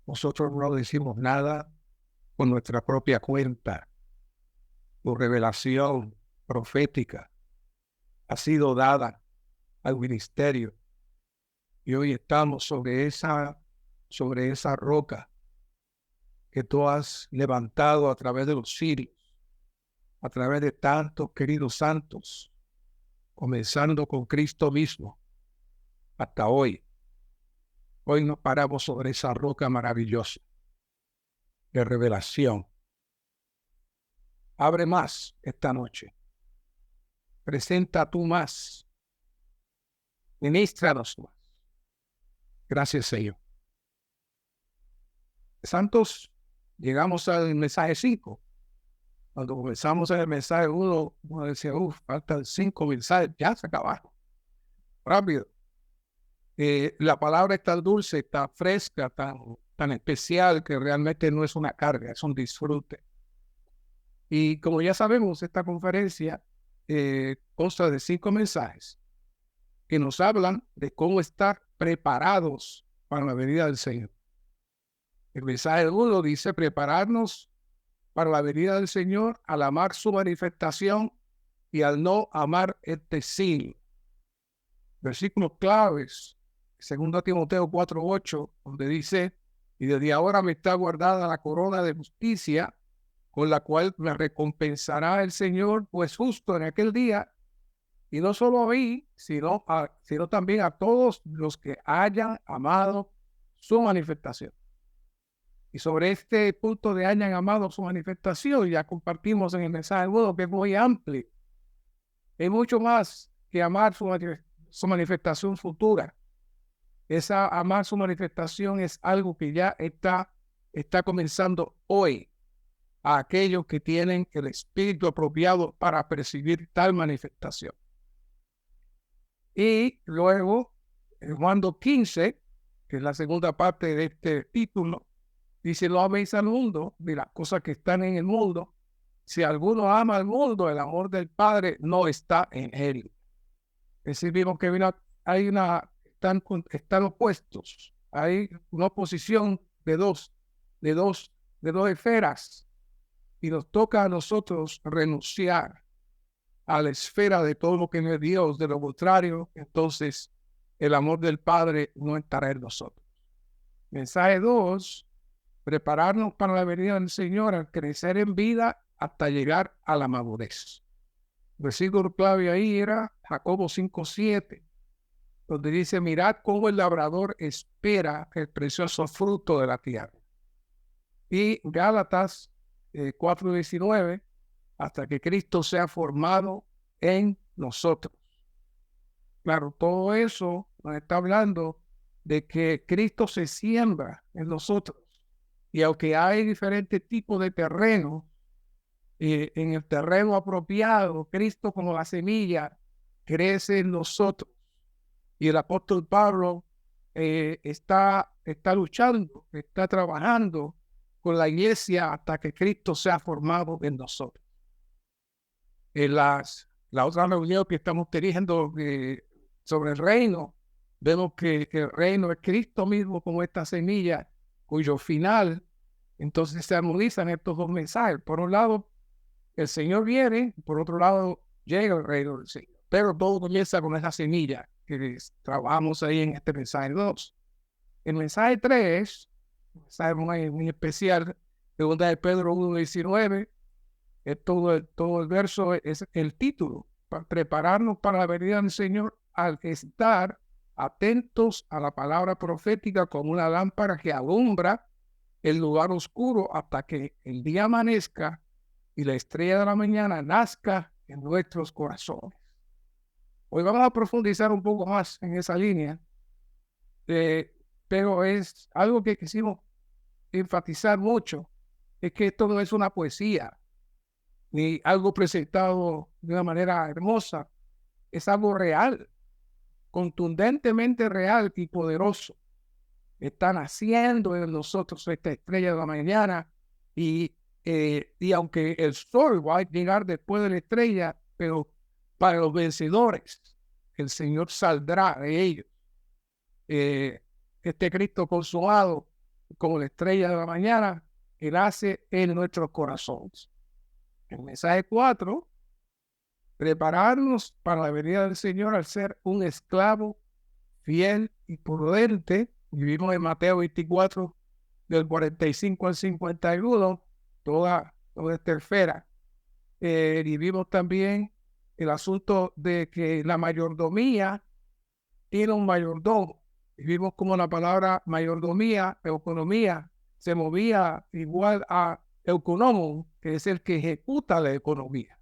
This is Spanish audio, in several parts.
Nosotros no decimos nada por nuestra propia cuenta. Tu revelación profética ha sido dada al ministerio y hoy estamos sobre esa roca que tú has levantado a través de los siglos, a través de tantos queridos santos, comenzando con Cristo mismo hasta hoy. Hoy nos paramos sobre esa roca maravillosa de revelación. Abre más esta noche. Presenta tú más. Ministranos más. Gracias, Señor. Santos, llegamos al mensaje 5. Cuando comenzamos en el mensaje 1, uno decía, faltan 5 mensajes, ya se acabaron. Rápido. La palabra es tan dulce, tan fresca, tan especial, que realmente no es una carga, es un disfrute. Y como ya sabemos, esta conferencia consta de 5 mensajes que nos hablan de cómo estar preparados para la venida del Señor. El mensaje 1 dice prepararnos para la venida del Señor al amar su manifestación y al no amar este siglo. Versículos claves, 2 Timoteo 4:8, donde dice, y desde ahora me está guardada la corona de justicia, con la cual me recompensará el Señor, pues justo en aquel día, y no solo a mí, sino también a todos los que hayan amado su manifestación. Y sobre este punto de hayan amado su manifestación, ya compartimos en el mensaje nuevo que es muy amplio. Hay mucho más que amar su manifestación futura. Amar su manifestación es algo que ya está comenzando hoy a aquellos que tienen el espíritu apropiado para percibir tal manifestación. Y luego, en Juan 15, que es la segunda parte de este título, dice, no améis al mundo, de las cosas que están en el mundo. Si alguno ama al mundo, el amor del Padre no está en él. Es decir, vimos que están opuestos. Hay una oposición de dos esferas. Y nos toca a nosotros renunciar a la esfera de todo lo que no es Dios. De lo contrario, entonces el amor del Padre no estará en nosotros. Mensaje 2. Prepararnos para la venida del Señor al crecer en vida hasta llegar a la madurez. El versículo clave ahí era Jacobo 5:7, donde dice, mirad cómo el labrador espera el precioso fruto de la tierra. Y Gálatas 4:19, hasta que Cristo sea formado en nosotros. Claro, todo eso nos está hablando de que Cristo se siembra en nosotros. Y aunque hay diferentes tipos de terreno, en el terreno apropiado, Cristo como la semilla crece en nosotros. Y el apóstol Pablo está luchando, está trabajando con la iglesia hasta que Cristo sea formado en nosotros. En la otra reunión que estamos teniendo sobre el reino, vemos que el reino es Cristo mismo como esta semilla, cuyo final, entonces se armonizan estos dos mensajes. Por un lado, el Señor viene, por otro lado, llega el reino del Señor. Pero todo comienza con esa semilla que trabajamos ahí en este mensaje 2. El mensaje 3, un mensaje muy especial, segunda de Pedro 1:19, todo el verso es el título, para prepararnos para la venida del Señor al estar atentos a la palabra profética como una lámpara que alumbra el lugar oscuro hasta que el día amanezca y la estrella de la mañana nazca en nuestros corazones. Hoy vamos a profundizar un poco más en esa línea, pero es algo que quisimos enfatizar mucho, es que esto no es una poesía, ni algo presentado de una manera hermosa, es algo real, contundentemente real y poderoso. Está naciendo en nosotros esta estrella de la mañana y aunque el sol va a llegar después de la estrella, pero para los vencedores, el Señor saldrá de ellos. Este Cristo consumado como la estrella de la mañana que nace en nuestros corazones. El mensaje 4, prepararnos para la venida del Señor al ser un esclavo fiel y prudente. Vivimos en Mateo 24, del 45 al 51, toda esta esfera. Vivimos también el asunto de que la mayordomía tiene un mayordomo. Vivimos como la palabra mayordomía, economía, se movía igual a euconomon, que es el que ejecuta la economía.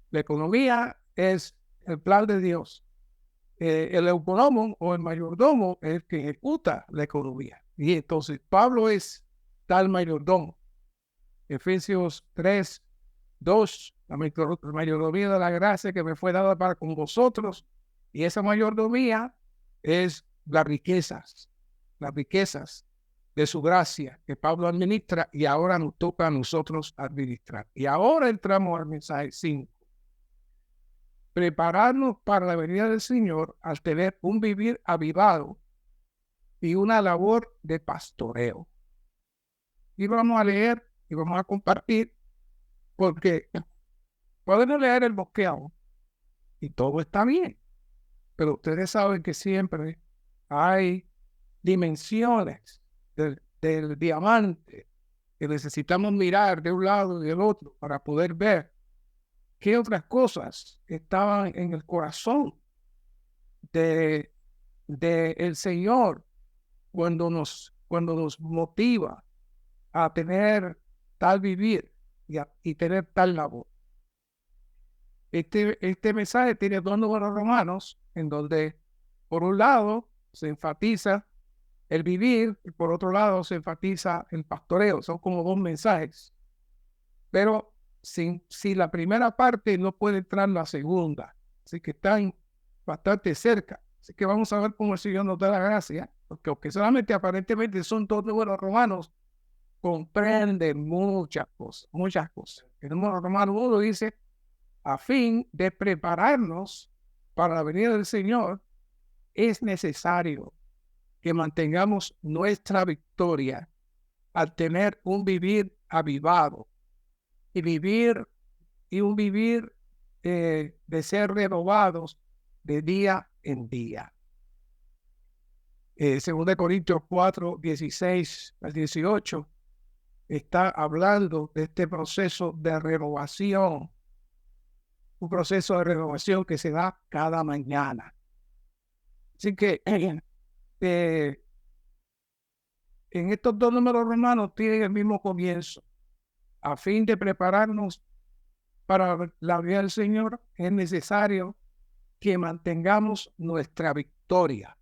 La economía es el plan de Dios. El euconomon o el mayordomo es el que ejecuta la economía. Y entonces Pablo es tal mayordomo. Efesios 3, 2, la mayordomía de la gracia que me fue dada para con vosotros. Y esa mayordomía es las riquezas de su gracia que Pablo administra y ahora nos toca a nosotros administrar. Y ahora entramos al mensaje 5. Prepararnos para la venida del Señor al tener un vivir avivado y una labor de pastoreo. Y vamos a leer y vamos a compartir, porque podemos leer el bosqueado y todo está bien, pero ustedes saben que siempre hay dimensiones del diamante que necesitamos mirar de un lado y del otro para poder ver qué otras cosas estaban en el corazón de el Señor cuando nos motiva a tener tal vivir y tener tal labor. Este mensaje tiene 2 números romanos en donde por un lado se enfatiza el vivir y por otro lado se enfatiza el pastoreo. Son como 2 mensajes. Pero si la primera parte no puede entrar la segunda. Así que están bastante cerca. Así que vamos a ver cómo el Señor nos da la gracia. Porque aunque solamente aparentemente son 2 números romanos, comprenden muchas cosas. El número romano 1 dice: a fin de prepararnos para la venida del Señor, es necesario que mantengamos nuestra victoria al tener un vivir avivado y un vivir de ser renovados de día en día. 2 Corintios 4, 16 al 18 está hablando de este proceso de renovación, un proceso de renovación que se da cada mañana. Así que en estos 2 números romanos tienen el mismo comienzo. A fin de prepararnos para la venida del Señor, es necesario que mantengamos nuestra victoria.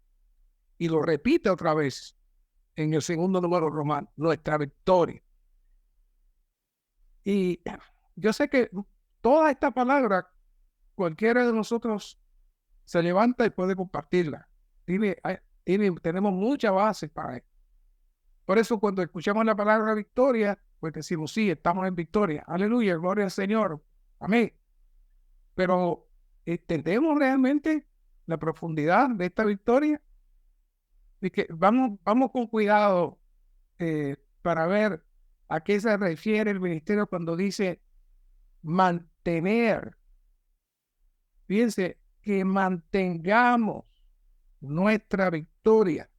Y lo repite otra vez en el 2 número romano, nuestra victoria. Y yo sé que toda esta palabra, cualquiera de nosotros se levanta y puede compartirla. Tenemos mucha base para eso. Por eso cuando escuchamos la palabra victoria, pues decimos, sí, estamos en victoria. Aleluya, gloria al Señor. Amén. Pero ¿entendemos realmente la profundidad de esta victoria? Y que vamos con cuidado para ver a qué se refiere el ministerio cuando dice mantener. Fíjense, que mantengamos nuestra victoria.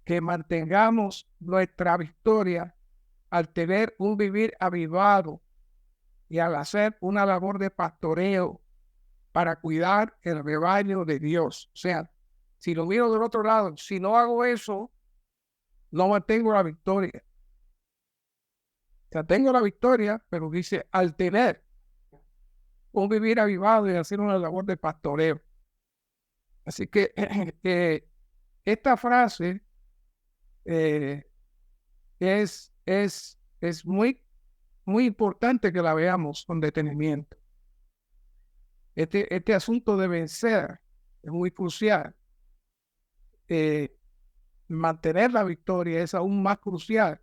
Que mantengamos nuestra victoria al tener un vivir avivado y al hacer una labor de pastoreo para cuidar el rebaño de Dios. O sea, si lo miro del otro lado, si no hago eso, no mantengo la victoria. O sea, tengo la victoria, pero dice, al tener un vivir avivado y hacer una labor de pastoreo. Así que esta frase es muy, muy importante que la veamos con detenimiento. Este asunto de vencer es muy crucial. Mantener la victoria es aún más crucial.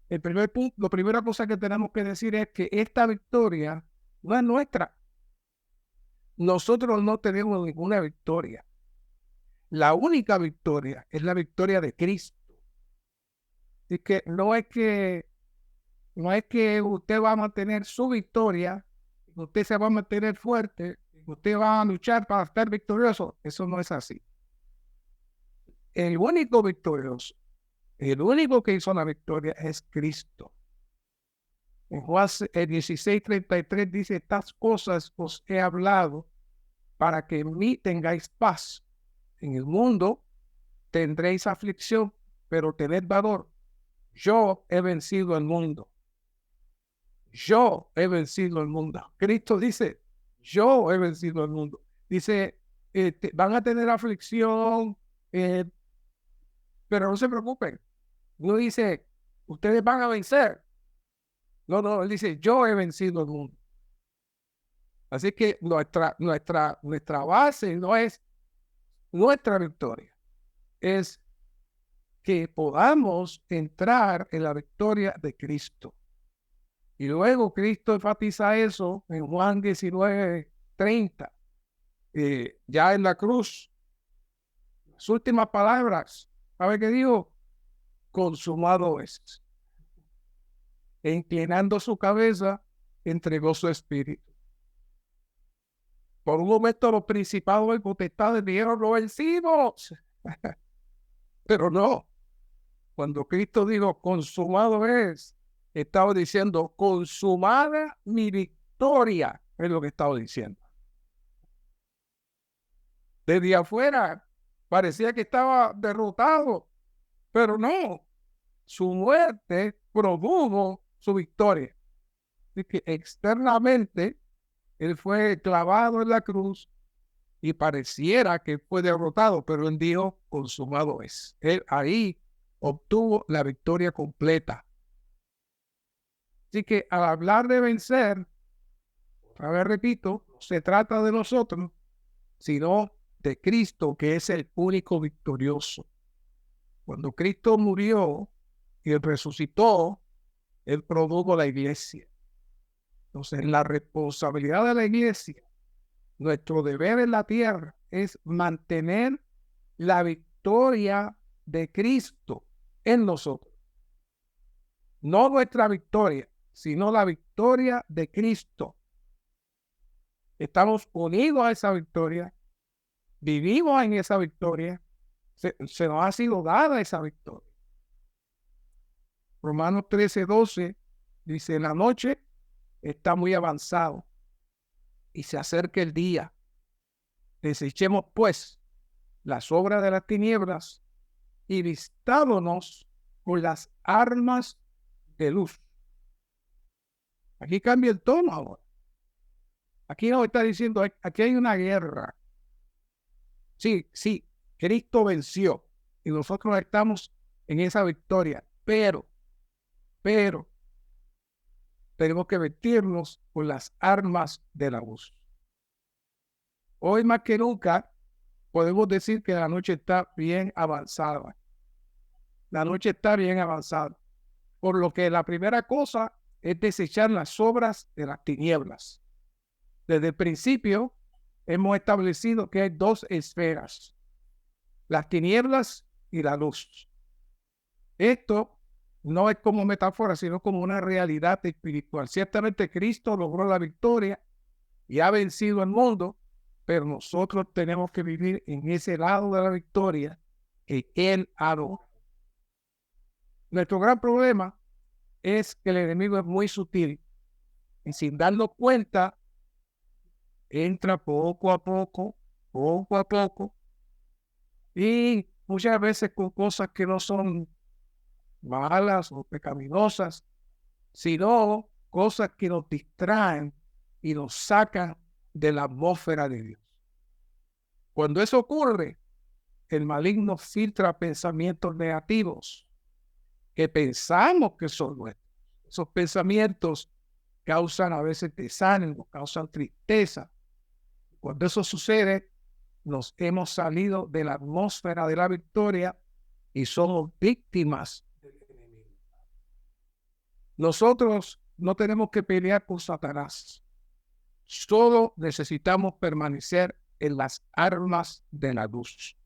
El primer punto, la primera cosa que tenemos que decir es que esta victoria no es nuestra. Nosotros no tenemos ninguna victoria. la única victoria es la victoria de Cristo. Así que no es que usted va a mantener su victoria, usted se va a mantener fuerte, usted va a luchar para estar victorioso. Eso no es así. El único victorioso, el único que hizo la victoria es Cristo. En Juan 16:33 dice: estas cosas os he hablado para que en mí tengáis paz. En el mundo tendréis aflicción, pero tened valor. Yo he vencido el mundo. Yo he vencido el mundo. Cristo dice: yo he vencido el mundo. Dice: van a tener aflicción, pero no se preocupen. No dice: ustedes van a vencer. No, él dice: yo he vencido el mundo. Así que nuestra base no es nuestra victoria, es que podamos entrar en la victoria de Cristo. Y luego Cristo enfatiza eso en Juan 19:30, ya en la cruz. Las últimas palabras, ¿sabe qué dijo? Consumado es. E inclinando su cabeza, entregó su espíritu. Por un momento los principados y potestades dijeron: lo vencimos. Pero no. Cuando Cristo dijo consumado es, estaba diciendo: consumada mi victoria, es lo que estaba diciendo. Desde afuera parecía que estaba derrotado, pero no. Su muerte produjo su victoria. Así que externamente él fue clavado en la cruz y pareciera que fue derrotado, pero él dijo: consumado es. Él ahí obtuvo la victoria completa. Así que al hablar de vencer, otra vez repito, no se trata de nosotros, sino de Cristo, que es el único victorioso. Cuando Cristo murió y resucitó, él produjo la iglesia. Entonces, la responsabilidad de la iglesia, nuestro deber en la tierra, es mantener la victoria de Cristo en nosotros. No nuestra victoria, sino la victoria de Cristo. Estamos unidos a esa victoria, vivimos en esa victoria, se nos ha sido dada esa victoria. Romanos 13:12 dice: la noche está muy avanzado y se acerca el día. Desechemos pues las obras de las tinieblas y vistámonos con las armas de luz. Aquí cambia el tono ahora. Aquí nos está diciendo: aquí hay una guerra. Sí, Cristo venció y nosotros estamos en esa victoria, pero tenemos que vestirnos con las armas de la luz. Hoy más que nunca podemos decir que la noche está bien avanzada. La noche está bien avanzada. Por lo que la primera cosa es desechar las obras de las tinieblas. Desde el principio hemos establecido que hay dos esferas: las tinieblas y la luz. Esto no es como metáfora, sino como una realidad espiritual. Ciertamente Cristo logró la victoria y ha vencido al mundo, pero nosotros tenemos que vivir en ese lado de la victoria que Él ha logrado. Nuestro gran problema es que el enemigo es muy sutil y sin darnos cuenta entra poco a poco, y muchas veces con cosas que no son malas o pecaminosas, sino cosas que nos distraen y nos sacan de la atmósfera de Dios. Cuando eso ocurre, el maligno filtra pensamientos negativos que pensamos que son nuestros. Esos pensamientos causan a veces desánimo, causan tristeza. Cuando eso sucede, nos hemos salido de la atmósfera de la victoria y somos víctimas del enemigo. Nosotros no tenemos que pelear con Satanás. Solo necesitamos permanecer en las armas de la luz.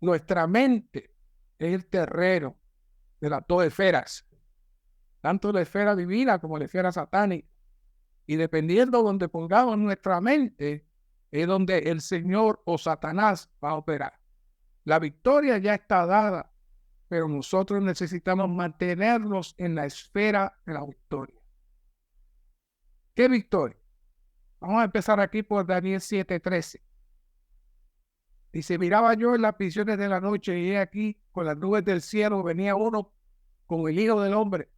Nuestra mente es el terreno de las dos esferas, tanto la esfera divina como la esfera satánica. Y dependiendo de donde pongamos nuestra mente, es donde el Señor o Satanás va a operar. La victoria ya está dada, pero nosotros necesitamos mantenernos en la esfera de la victoria. ¿Qué victoria? Vamos a empezar aquí por Daniel 7:13. Dice, miraba yo en las visiones de la noche y he aquí, con las nubes del cielo venía uno con el Hijo del Hombre.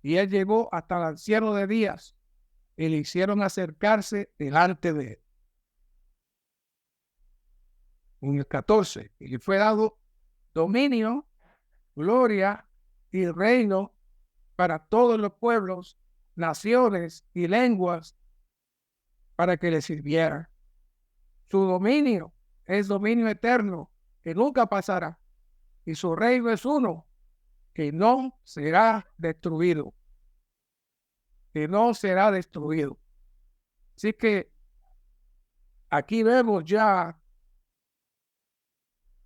Y él llegó hasta el anciano de días y le hicieron acercarse delante de él. En el 14, y le fue dado dominio, gloria y reino para todos los pueblos, naciones y lenguas, para que le sirviera. Su dominio es dominio eterno, que nunca pasará, y su reino es uno, que no será destruido. Que no será destruido. Así que aquí vemos ya,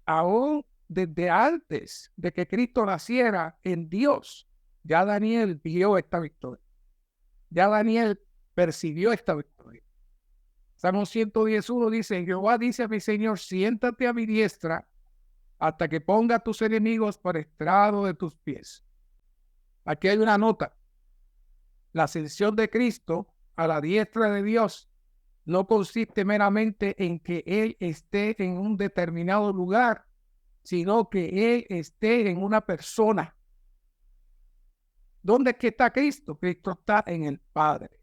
aún desde antes de que Cristo naciera en Dios, ya Daniel vio esta victoria. Ya Daniel percibió esta victoria. Salmo 111 dice, Jehová dice a mi Señor, siéntate a mi diestra hasta que ponga a tus enemigos por estrado de tus pies. Aquí hay una nota. La ascensión de Cristo a la diestra de Dios no consiste meramente en que Él esté en un determinado lugar, sino que Él esté en una persona. ¿Dónde es que está Cristo? Cristo está en el Padre.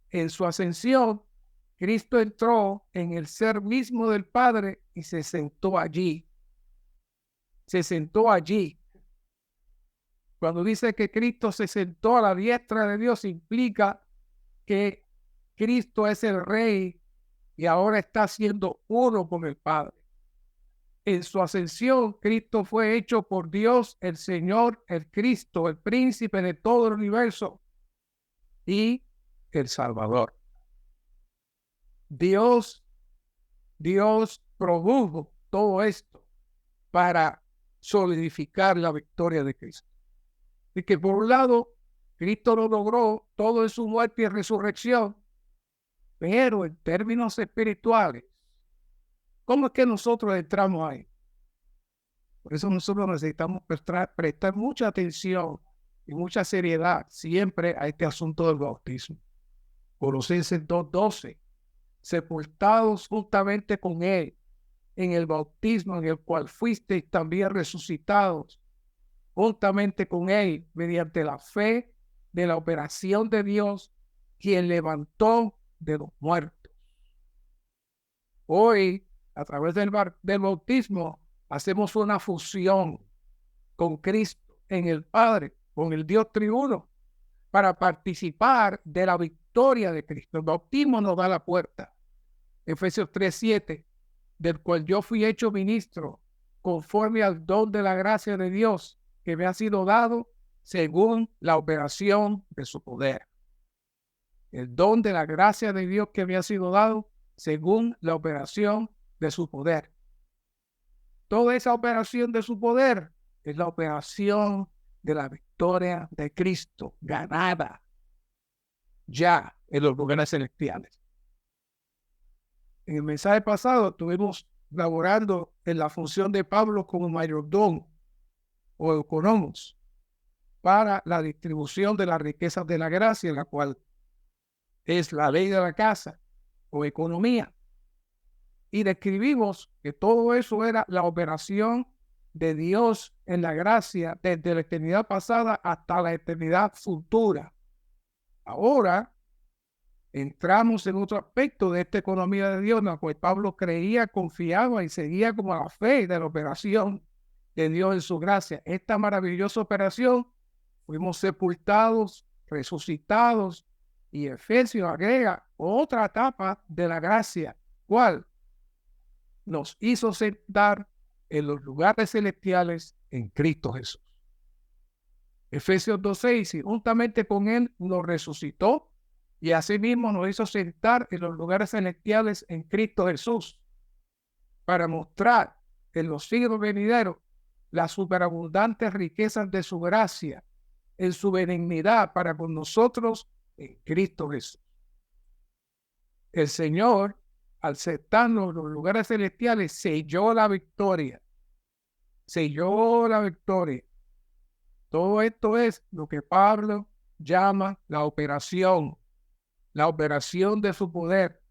En su ascensión, Cristo entró en el ser mismo del Padre y se sentó allí. Se sentó allí. Cuando dice que Cristo se sentó a la diestra de Dios, implica que Cristo es el Rey y ahora está siendo uno con el Padre. En su ascensión, Cristo fue hecho por Dios, el Señor, el Cristo, el príncipe de todo el universo y el Salvador. Dios produjo todo esto para solidificar la victoria de Cristo. Y que por un lado, Cristo lo logró todo en su muerte y resurrección, pero en términos espirituales, ¿cómo es que nosotros entramos ahí? Por eso nosotros necesitamos prestar mucha atención y mucha seriedad siempre a este asunto del bautismo. Colosenses 2:12, sepultados juntamente con Él en el bautismo en el cual fuisteis también resucitados juntamente con Él mediante la fe de la operación de Dios, quien levantó de los muertos. Hoy, a través del bautismo, hacemos una fusión con Cristo en el Padre, con el Dios triuno, para participar de la victoria de Cristo. El bautismo nos da la puerta. Efesios 3:7, del cual yo fui hecho ministro conforme al don de la gracia de Dios que me ha sido dado según la operación de su poder. El don de la gracia de Dios que me ha sido dado según la operación de su poder. Toda esa operación de su poder es la operación de la victoria de Cristo ganada ya en los lugares celestiales. En el mensaje pasado estuvimos laborando en la función de Pablo como mayordomo o economos para la distribución de las riquezas de la gracia, la cual es la ley de la casa o economía. Y describimos que todo eso era la operación de Dios en la gracia desde la eternidad pasada hasta la eternidad futura. Ahora entramos en otro aspecto de esta economía de Dios, en la cual Pablo creía, confiaba y seguía como la fe de la operación de Dios en su gracia. Esta maravillosa operación, fuimos sepultados, resucitados, y Efesios agrega otra etapa de la gracia, cual nos hizo sentar en los lugares celestiales en Cristo Jesús. Efesios 2:6, y juntamente con Él nos resucitó y asimismo nos hizo sentar en los lugares celestiales en Cristo Jesús, para mostrar en los siglos venideros las superabundantes riquezas de su gracia, en su benignidad para con nosotros en Cristo Jesús. El Señor, al sentarnos en los lugares celestiales, selló la victoria. Selló la victoria. Todo esto es lo que Pablo llama la operación de su poder,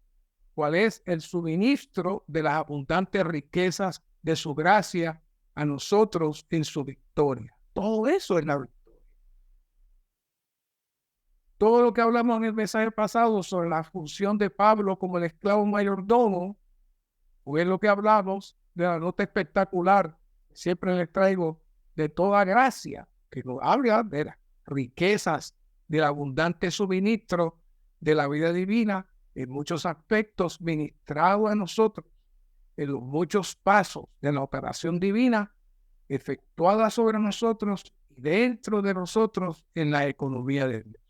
cuál es el suministro de las abundantes riquezas de su gracia a nosotros en su victoria. Todo eso es la victoria. Todo lo que hablamos en el mensaje pasado sobre la función de Pablo como el esclavo mayordomo, fue lo que hablamos de la nota espectacular, siempre les traigo, de toda gracia, que nos habla de las riquezas del abundante suministro de la vida divina en muchos aspectos ministrado a nosotros, en los muchos pasos de la operación divina efectuada sobre nosotros y dentro de nosotros en la economía de Dios.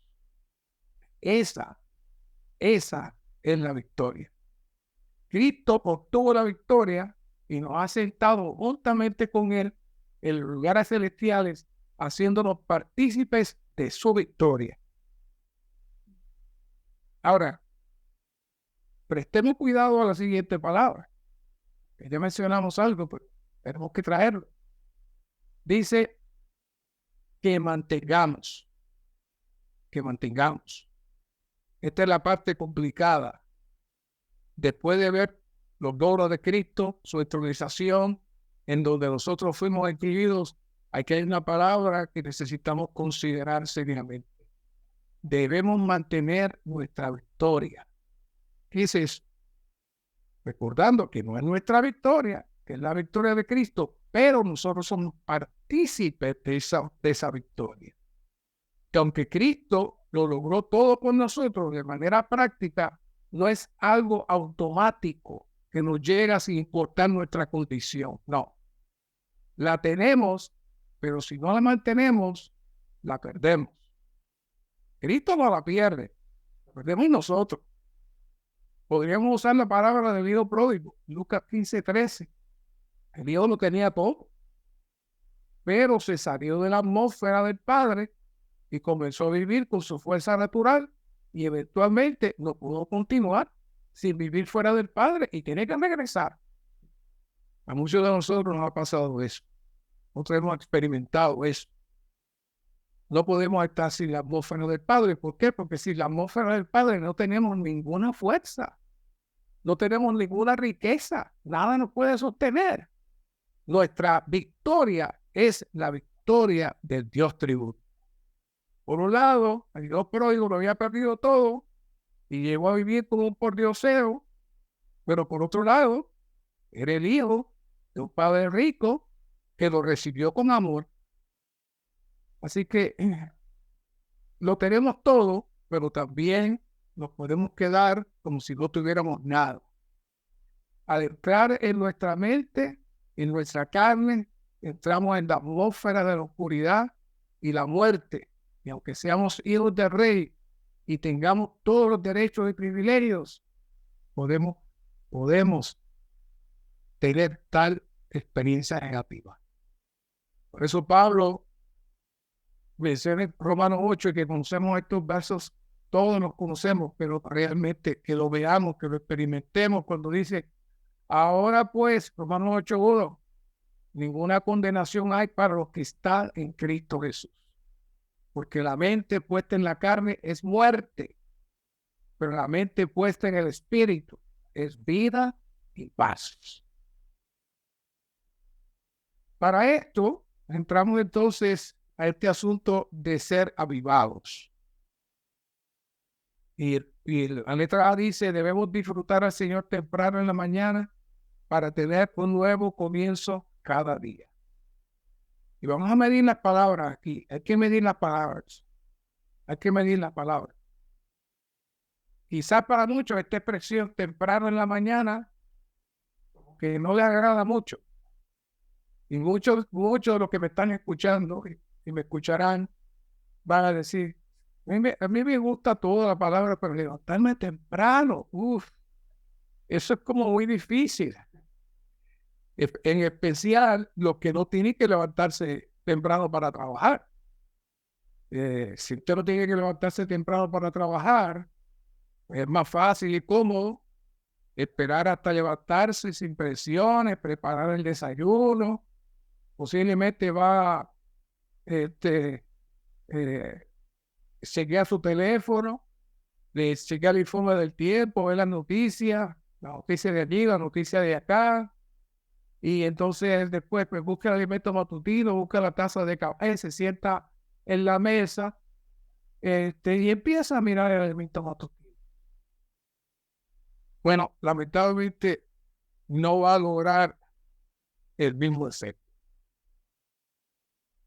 Esa es la victoria. Cristo obtuvo la victoria y nos ha sentado juntamente con Él en los lugares celestiales, haciéndonos partícipes de su victoria. Ahora, prestemos cuidado a la siguiente palabra. Ya mencionamos algo, pero tenemos que traerlo. Dice que mantengamos. Esta es la parte complicada. Después de ver los logros de Cristo, su entronización, en donde nosotros fuimos inscribidos, aquí hay una palabra que necesitamos considerar seriamente. Debemos mantener nuestra victoria. ¿Qué es eso? Recordando que no es nuestra victoria, que es la victoria de Cristo, pero nosotros somos partícipes de esa victoria. Que aunque Cristo lo logró todo por nosotros de manera práctica, no es algo automático que nos llega sin importar nuestra condición. No. La tenemos, pero si no la mantenemos, la perdemos. Cristo no la pierde, la perdemos nosotros. Podríamos usar la palabra del hijo pródigo, Lucas 15:13. El hijo lo tenía todo, pero se salió de la atmósfera del Padre y comenzó a vivir con su fuerza natural y eventualmente no pudo continuar sin vivir fuera del Padre y tiene que regresar. A muchos de nosotros nos ha pasado eso. Nosotros hemos experimentado eso. No podemos estar sin la atmósfera del Padre. ¿Por qué? Porque sin la atmósfera del Padre no tenemos ninguna fuerza. No tenemos ninguna riqueza. Nada nos puede sostener. Nuestra victoria es la victoria del Dios tributo. Por un lado, el Dios pródigo lo había perdido todo y llegó a vivir como un pordiosero, pero por otro lado, era el hijo de un padre rico que lo recibió con amor. Así que lo tenemos todo, pero también nos podemos quedar como si no tuviéramos nada. Al entrar en nuestra mente, en nuestra carne, entramos en la atmósfera de la oscuridad y la muerte. Y aunque seamos hijos del Rey y tengamos todos los derechos y privilegios, podemos tener tal experiencia negativa. Por eso Pablo menciona en Romanos 8 que conocemos estos versos, todos los conocemos, pero realmente que lo veamos, que lo experimentemos cuando dice, ahora pues, Romanos 8:1, ninguna condenación hay para los que están en Cristo Jesús. Porque la mente puesta en la carne es muerte, pero la mente puesta en el Espíritu es vida y paz. Para esto, entramos entonces a este asunto de ser avivados. Y la letra A dice, debemos disfrutar al Señor temprano en la mañana para tener un nuevo comienzo cada día. Y vamos a medir las palabras aquí. Hay que medir las palabras. Quizás para muchos esta expresión temprano en la mañana que no le agrada mucho. Y muchos de los que me están escuchando y me escucharán van a decir, a mí me gusta toda la palabra, pero levantarme temprano, eso es como muy difícil. En especial los que no tienen que levantarse temprano para trabajar. Si usted no tiene que levantarse temprano para trabajar, es más fácil y cómodo esperar hasta levantarse sin presiones, preparar el desayuno. Posiblemente va este, eh, chequear su teléfono, chequear el informe del tiempo, ver las noticias, la noticia de allí, la noticia de acá. Y entonces después pues, busca el alimento matutino, busca la taza de café, se sienta en la mesa y empieza a mirar el alimento matutino. Bueno, lamentablemente no va a lograr el mismo efecto.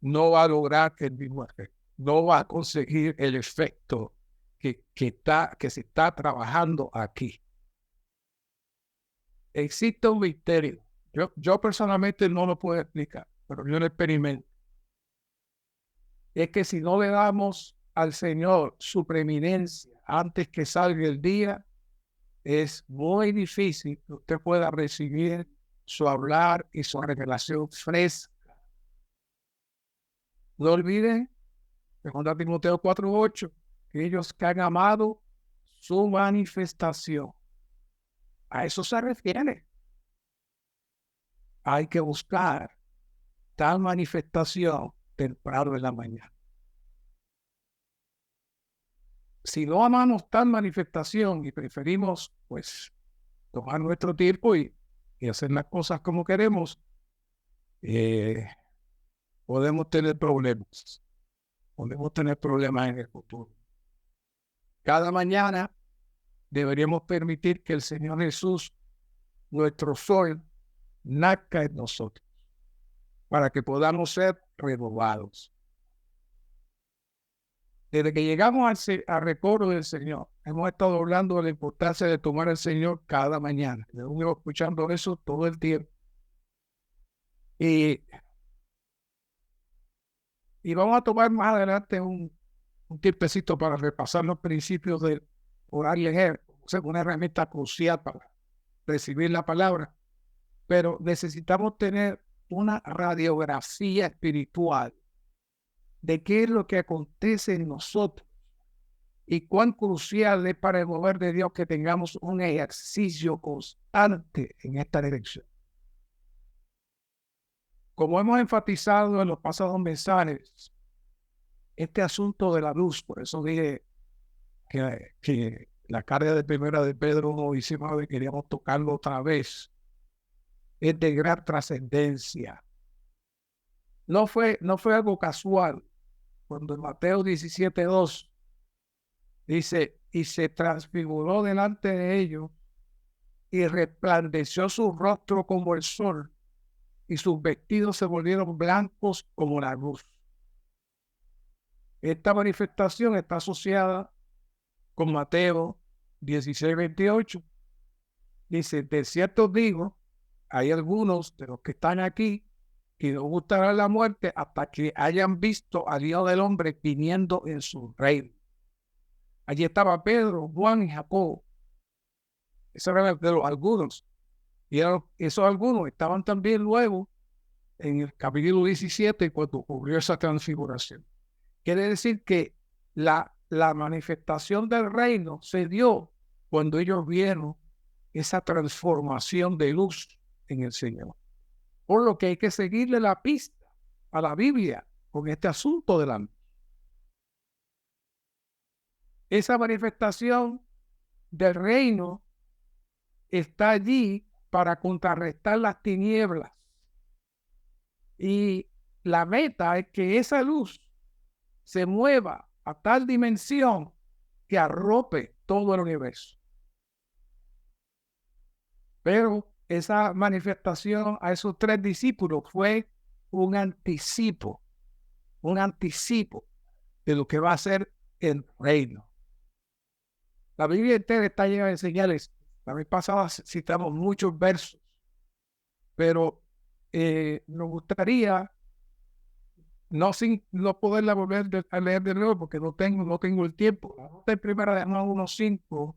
No va a lograr el mismo efecto. No va a conseguir el efecto que se está trabajando aquí. Existe un misterio. Yo personalmente no lo puedo explicar, pero yo lo experimento. Es que si no le damos al Señor su preeminencia antes que salga el día, es muy difícil que usted pueda recibir su hablar y su revelación fresca. No olviden, 2 Timoteo 4:8, que ellos que han amado su manifestación. A eso se refiere. Hay que buscar tal manifestación temprano en la mañana. Si no amamos tal manifestación y preferimos, pues, tomar nuestro tiempo y hacer las cosas como queremos, podemos tener problemas. Podemos tener problemas en el futuro. Cada mañana deberíamos permitir que el Señor Jesús, nuestro sol, nazca en nosotros, para que podamos ser renovados. Desde que llegamos al recuerdo del Señor, hemos estado hablando de la importancia de tomar al Señor cada mañana. Estamos escuchando eso todo el tiempo. Y vamos a tomar más adelante un tiempecito para repasar los principios del orar y leer, una herramienta crucial para recibir la palabra. Pero necesitamos tener una radiografía espiritual de qué es lo que acontece en nosotros y cuán crucial es para el mover de Dios que tengamos un ejercicio constante en esta dirección. Como hemos enfatizado en los pasados mensajes, este asunto de la luz, por eso dije que la carga de primera de Pedro 1:19 queríamos tocarlo otra vez, es de gran trascendencia. No fue algo casual. Cuando en Mateo 17:2 dice, y se transfiguró delante de ellos y resplandeció su rostro como el sol y sus vestidos se volvieron blancos como la luz. Esta manifestación está asociada con Mateo 16:28. Dice, de cierto digo, hay algunos de los que están aquí que no gustará la muerte hasta que hayan visto al Hijo del Hombre viniendo en su reino. Allí estaba Pedro, Juan y Jacobo. Esos eran de los algunos. Y esos algunos estaban también luego en el capítulo 17 cuando ocurrió esa transfiguración. Quiere decir que la manifestación del reino se dio cuando ellos vieron esa transformación de luz en el Señor. Por lo que hay que seguirle la pista a la Biblia con este asunto de la luz. Esa manifestación del reino está allí para contrarrestar las tinieblas. Y la meta es que esa luz se mueva a tal dimensión que arrope todo el universo. Pero esa manifestación a esos 3 discípulos fue un anticipo de lo que va a ser el reino. La Biblia entera está llena de señales. La vez pasada citamos muchos versos, pero nos gustaría no poderla volver a leer de nuevo porque no tengo el tiempo. La nota en primera de Juan 1:5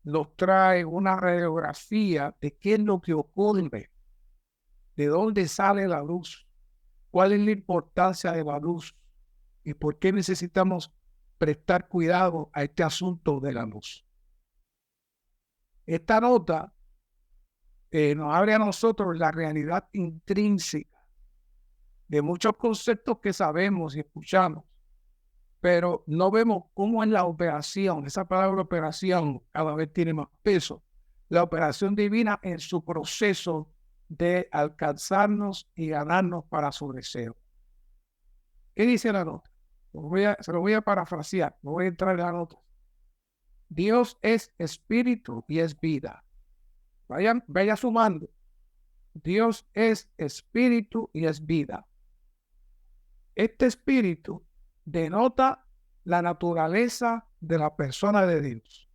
nos trae una radiografía de qué es lo que ocurre ¿De dónde sale la luz? ¿Cuál es la importancia de la luz? ¿Y por qué necesitamos prestar cuidado a este asunto de la luz? Esta nota nos abre a nosotros la realidad intrínseca de muchos conceptos que sabemos y escuchamos, pero no vemos cómo es la operación. Esa palabra operación cada vez tiene más peso. La operación divina en su proceso de alcanzarnos y ganarnos para su deseo. ¿Qué dice la nota? Se lo voy a parafrasear, no voy a entrar en la nota. Dios es espíritu y es vida. Vaya sumando. Dios es espíritu y es vida. Este espíritu denota la naturaleza de la persona de Dios.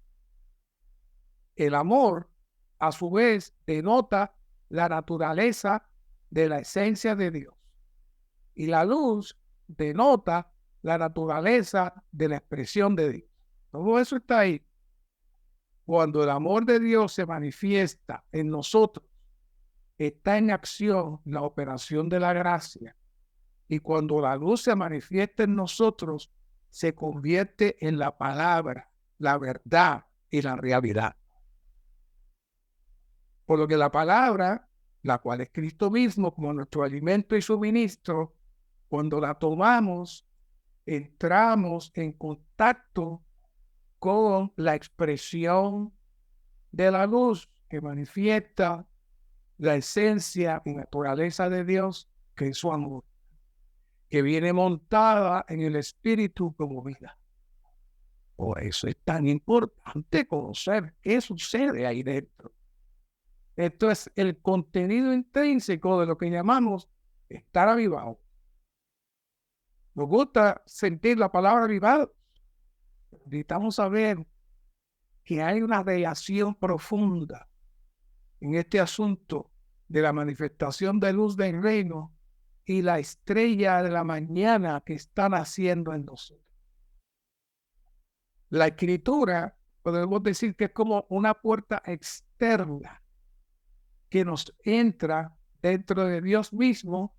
El amor, a su vez, denota la naturaleza de la esencia de Dios. Y la luz denota la naturaleza de la expresión de Dios. Todo eso está ahí. Cuando el amor de Dios se manifiesta en nosotros, está en acción la operación de la gracia. Y cuando la luz se manifiesta en nosotros, se convierte en la palabra, la verdad y la realidad. Por lo que la palabra, la cual es Cristo mismo como nuestro alimento y suministro, cuando la tomamos, entramos en contacto con la expresión de la luz que manifiesta la esencia y naturaleza de Dios, que es su amor, que viene montada en el espíritu como vida. Por eso es tan importante conocer qué sucede ahí dentro. Esto es el contenido intrínseco de lo que llamamos estar avivado. Nos gusta sentir la palabra avivado. Necesitamos saber que hay una relación profunda en este asunto de la manifestación de luz del reino y la estrella de la mañana que está naciendo en nosotros. La escritura, podemos decir que es como una puerta externa que nos entra dentro de Dios mismo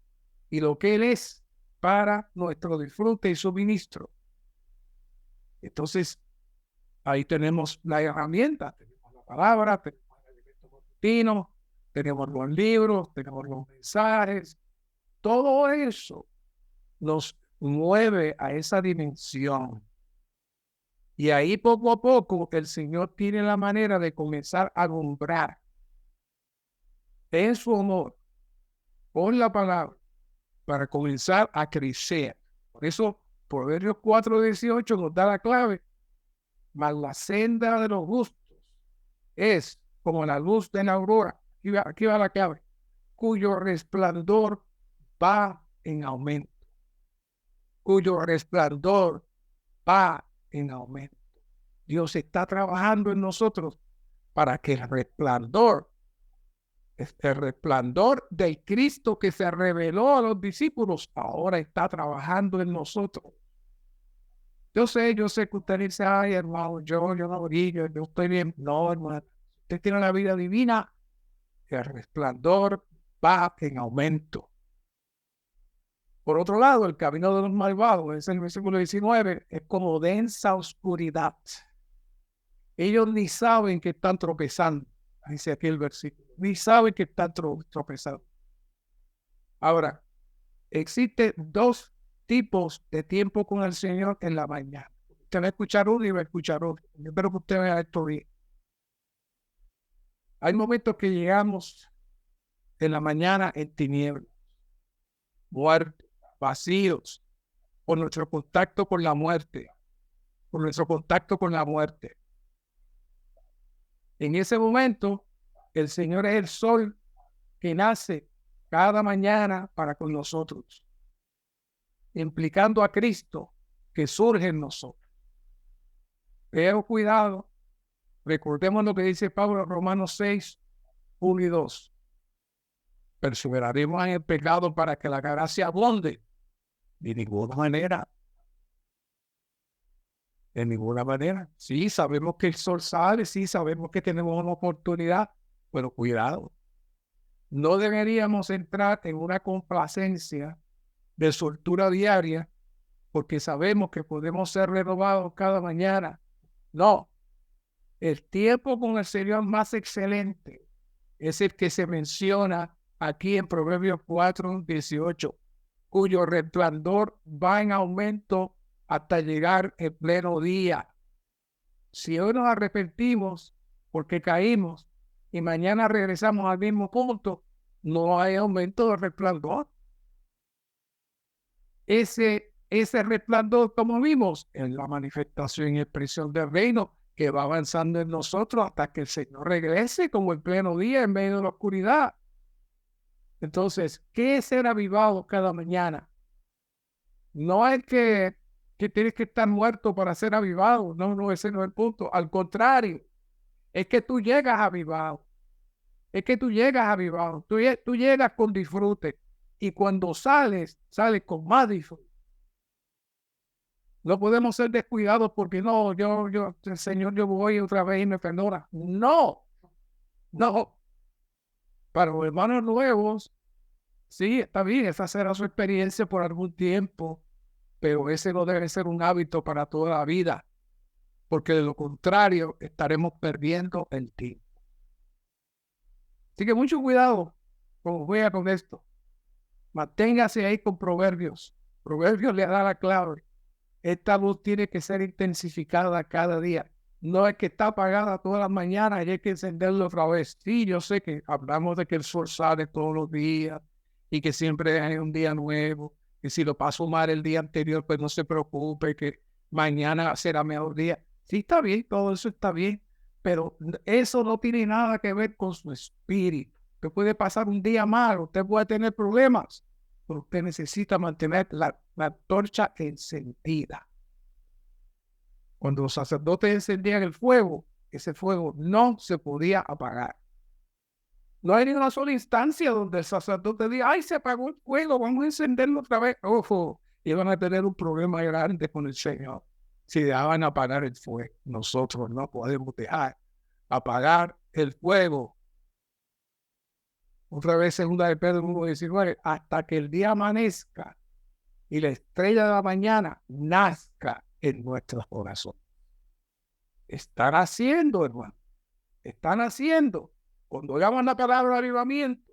y lo que Él es para nuestro disfrute y suministro. Entonces, ahí tenemos la herramienta, tenemos la palabra, tenemos el elemento continuo, tenemos los libros, tenemos los mensajes. Todo eso nos mueve a esa dimensión. Y ahí poco a poco el Señor tiene la manera de comenzar a alumbrar en su amor, con la palabra, para comenzar a crecer. Por eso, Proverbios 4:18 nos da la clave. Mas la senda de los justos es como la luz de la aurora. Aquí va la clave. Cuyo resplandor va en aumento. Cuyo resplandor va en aumento. Dios está trabajando en nosotros para que el resplandor del Cristo que se reveló a los discípulos, ahora está trabajando en nosotros. Yo sé que usted dice, ay, hermano, yo no brillo, yo estoy bien. No, hermano, usted tiene la vida divina, el resplandor va en aumento. Por otro lado, el camino de los malvados, es el versículo 19, es como densa oscuridad. Ellos ni saben que están tropezando, dice aquí el versículo, ni saben que están tropezando. Ahora, existen dos tipos de tiempo con el Señor en la mañana. Usted va a escuchar uno y va a escuchar otro. Yo espero que usted vea esto bien. Hay momentos que llegamos en la mañana en tinieblas, muertos, vacíos, por nuestro contacto con la muerte, por nuestro contacto con la muerte. En ese momento, el Señor es el sol que nace cada mañana para con nosotros, implicando a Cristo que surge en nosotros. Pero cuidado, recordemos lo que dice Pablo en Romanos 6, 1 y 2. Perseveraremos en el pecado para que la gracia abunde. De ninguna manera. De ninguna manera. Sí, sabemos que el sol sale, sí, sabemos que tenemos una oportunidad, pero cuidado. No deberíamos entrar en una complacencia de soltura diaria porque sabemos que podemos ser renovados cada mañana. No, el tiempo con el Señor más excelente es el que se menciona aquí en Proverbios 4:18, cuyo resplandor va en aumento hasta llegar el pleno día. Si hoy nos arrepentimos porque caímos y mañana regresamos al mismo punto, no hay aumento de resplandor. Ese resplandor, como vimos, es la manifestación y expresión del reino que va avanzando en nosotros hasta que el Señor regrese como el pleno día en medio de la oscuridad. Entonces, ¿qué es ser avivado cada mañana? No es que tienes que estar muerto para ser avivado. No, ese no es el punto. Al contrario, es que tú llegas avivado. Es que tú llegas avivado. Tú llegas con disfrute. Y cuando sales con más disfrute. No podemos ser descuidados porque no, el Señor, yo voy otra vez y me perdona. No. Para los hermanos nuevos, sí, está bien, esa será su experiencia por algún tiempo, pero ese no debe ser un hábito para toda la vida, porque de lo contrario estaremos perdiendo el tiempo. Así que mucho cuidado, como vea con esto. Manténgase ahí con Proverbios. Proverbios le da la clave. Esta luz tiene que ser intensificada cada día. No es que está apagada todas las mañanas y hay que encenderlo otra vez. Sí, yo sé que hablamos de que el sol sale todos los días y que siempre hay un día nuevo. Y si lo pasó mal el día anterior, pues no se preocupe, que mañana será mejor día. Sí, está bien, todo eso está bien, pero eso no tiene nada que ver con su espíritu. Usted puede pasar un día malo, usted puede tener problemas, pero usted necesita mantener la antorcha encendida. Cuando los sacerdotes encendían el fuego, ese fuego no se podía apagar. No hay ni una sola instancia donde el sacerdote diga, ay, se apagó el fuego, vamos a encenderlo otra vez. Ojo, iban a tener un problema grande con el Señor si dejaban apagar el fuego. Nosotros no podemos dejar apagar el fuego. Otra vez, segunda de Pedro 1:19, hasta que el día amanezca y la estrella de la mañana nazca en nuestros corazones. Están haciendo, hermano. Están haciendo. Cuando oigamos la palabra avivamiento,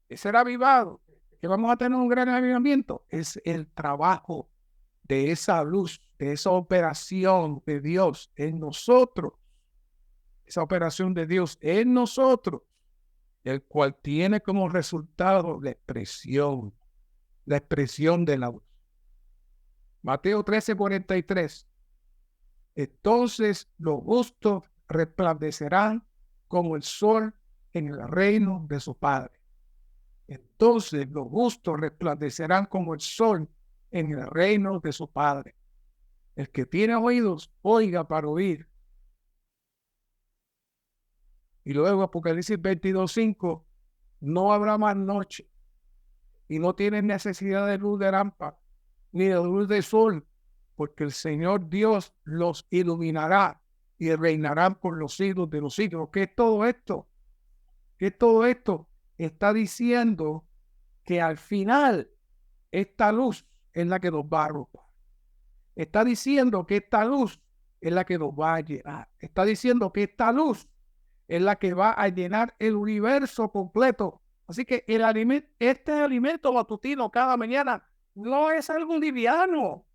es ser avivado, que vamos a tener un gran avivamiento, es el trabajo de esa luz, de esa operación de Dios en nosotros. Esa operación de Dios en nosotros, el cual tiene como resultado la expresión de la luz. Mateo 13:43. Entonces los justos resplandecerán como el sol en el reino de su Padre. Entonces los justos resplandecerán como el sol en el reino de su Padre. El que tiene oídos, oiga para oír. Y luego Apocalipsis 22:5, no habrá más noche y no tienen necesidad de luz de lámpara ni de luz de sol, porque el Señor Dios los iluminará y reinarán por los siglos de los siglos. ¿Qué es todo esto? ¿Qué es todo esto? Está diciendo que al final esta luz es la que nos va a arropar. Está diciendo que esta luz es la que nos va a llenar. Está diciendo que esta luz es la que va a llenar el universo completo. Así que este alimento matutino cada mañana no es algo liviano.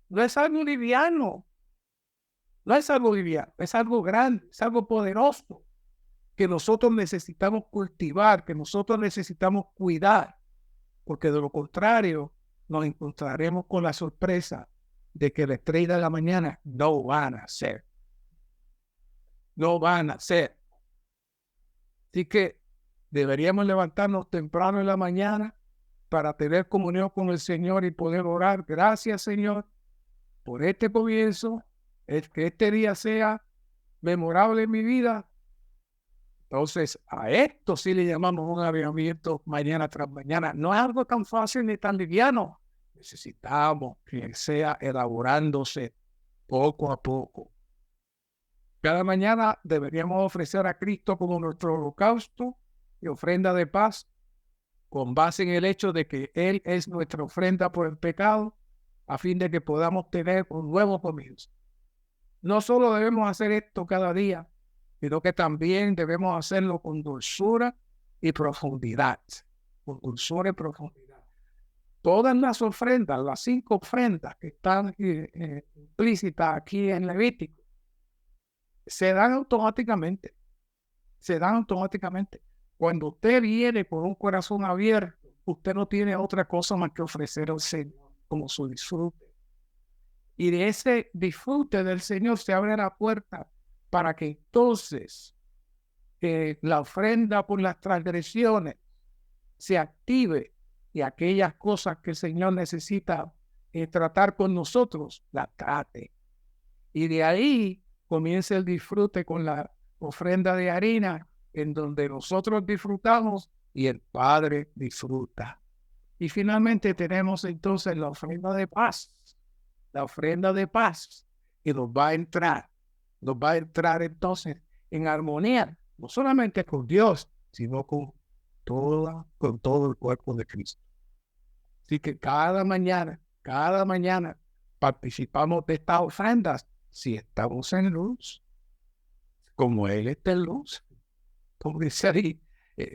No es algo liviano. No es algo liviano. Es algo grande. Es algo poderoso que nosotros necesitamos cultivar, que nosotros necesitamos cuidar. Porque de lo contrario, nos encontraremos con la sorpresa de que la estrella de la mañana no van a ser. No van a ser. Así que deberíamos levantarnos temprano en la mañana para tener comunión con el Señor y poder orar. Gracias, Señor, por este comienzo, que este día sea memorable en mi vida. Entonces, a esto sí le llamamos un avivamiento mañana tras mañana. No es algo tan fácil ni tan liviano. Necesitamos que sea elaborándose poco a poco. Cada mañana deberíamos ofrecer a Cristo como nuestro holocausto y ofrenda de paz, con base en el hecho de que Él es nuestra ofrenda por el pecado, a fin de que podamos tener un nuevo comienzo. No solo debemos hacer esto cada día, sino que también debemos hacerlo con dulzura y profundidad. Con dulzura y profundidad. Todas las ofrendas, las 5 ofrendas que están implícitas aquí en Levítico, se dan automáticamente. Se dan automáticamente. Cuando usted viene con un corazón abierto, usted no tiene otra cosa más que ofrecer al Señor como su disfrute. Y de ese disfrute del Señor se abre la puerta para que entonces la ofrenda por las transgresiones se active y aquellas cosas que el Señor necesita tratar con nosotros, las trate. Y de ahí comienza el disfrute con la ofrenda de harina, en donde nosotros disfrutamos y el Padre disfruta. Y finalmente tenemos entonces la ofrenda de paz. La ofrenda de paz que nos va a entrar entonces en armonía, no solamente con Dios, sino con todo el cuerpo de Cristo. Así que cada mañana participamos de estas ofrendas si estamos en luz, como Él está en luz. Como dice ahí,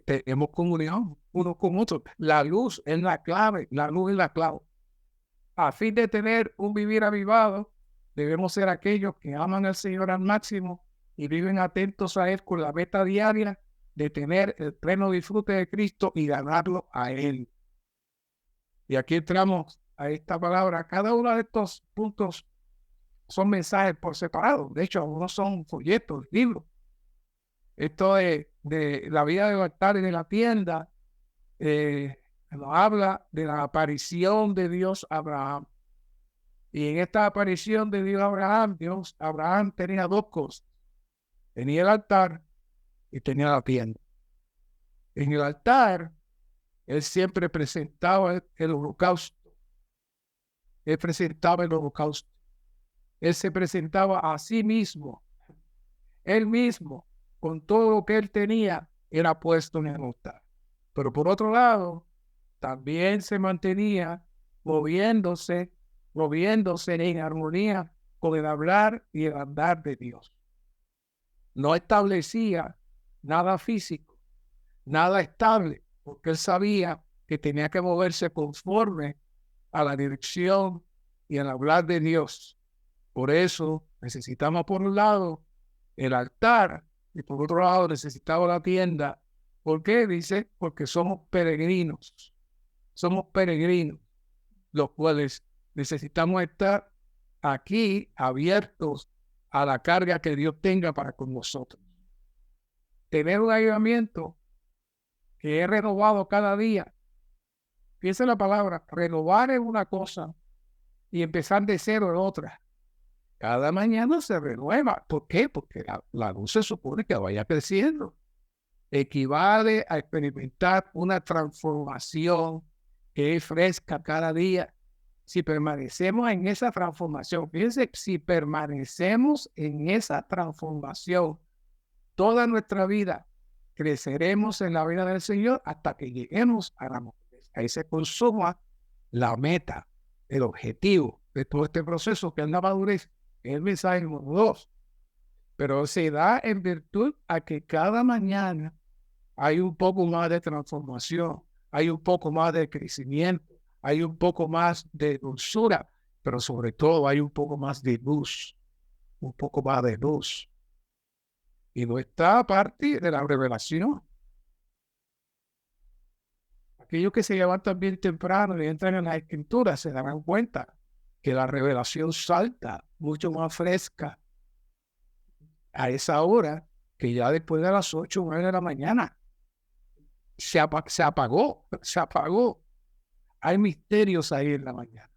tenemos comunión uno con otro. La luz es la clave, A fin de tener un vivir avivado, debemos ser aquellos que aman al Señor al máximo y viven atentos a Él con la meta diaria de tener el pleno disfrute de Cristo y ganarlo a Él. Y aquí entramos a esta palabra. Cada uno de estos puntos son mensajes por separado. De hecho, algunos son folletos, libros. Esto de la vida del altar y de la tienda nos habla de la aparición de Dios a Abraham. Y en esta aparición de Dios a Abraham tenía 2 cosas. Tenía el altar y tenía la tienda. En el altar, él siempre presentaba el holocausto. Él presentaba el holocausto. Él se presentaba a sí mismo. Él mismo, con todo lo que él tenía, era puesto en el altar. Pero por otro lado, también se mantenía moviéndose en armonía con el hablar y el andar de Dios. No establecía nada físico, nada estable, porque él sabía que tenía que moverse conforme a la dirección y al hablar de Dios. Por eso necesitamos por un lado el altar y por otro lado necesitamos la tienda. ¿Por qué? Dice, porque somos peregrinos. Somos peregrinos, los cuales necesitamos estar aquí abiertos a la carga que Dios tenga para con nosotros. Tener un avivamiento que es renovado cada día. Piensa la palabra, renovar es una cosa y empezar de cero es otra. Cada mañana se renueva. ¿Por qué? Porque la luz se supone que vaya creciendo. Equivale a experimentar una transformación que es fresca cada día. Si permanecemos en esa transformación, fíjense, si permanecemos en esa transformación toda nuestra vida, creceremos en la vida del Señor hasta que lleguemos a la madurez. Ahí se consuma la meta, el objetivo de todo este proceso que es la madurez. Es el mensaje número 2. Pero se da en virtud a que cada mañana hay un poco más de transformación, hay un poco más de crecimiento, hay un poco más de dulzura, pero sobre todo hay un poco más de luz, un poco más de luz. Y no está a partir de la revelación. Aquellos que se levantan bien temprano y entran en las escrituras se darán cuenta que la revelación salta mucho más fresca a esa hora que ya después de las 8 o 9 de la mañana. Se apagó. Hay misterios ahí en la mañana.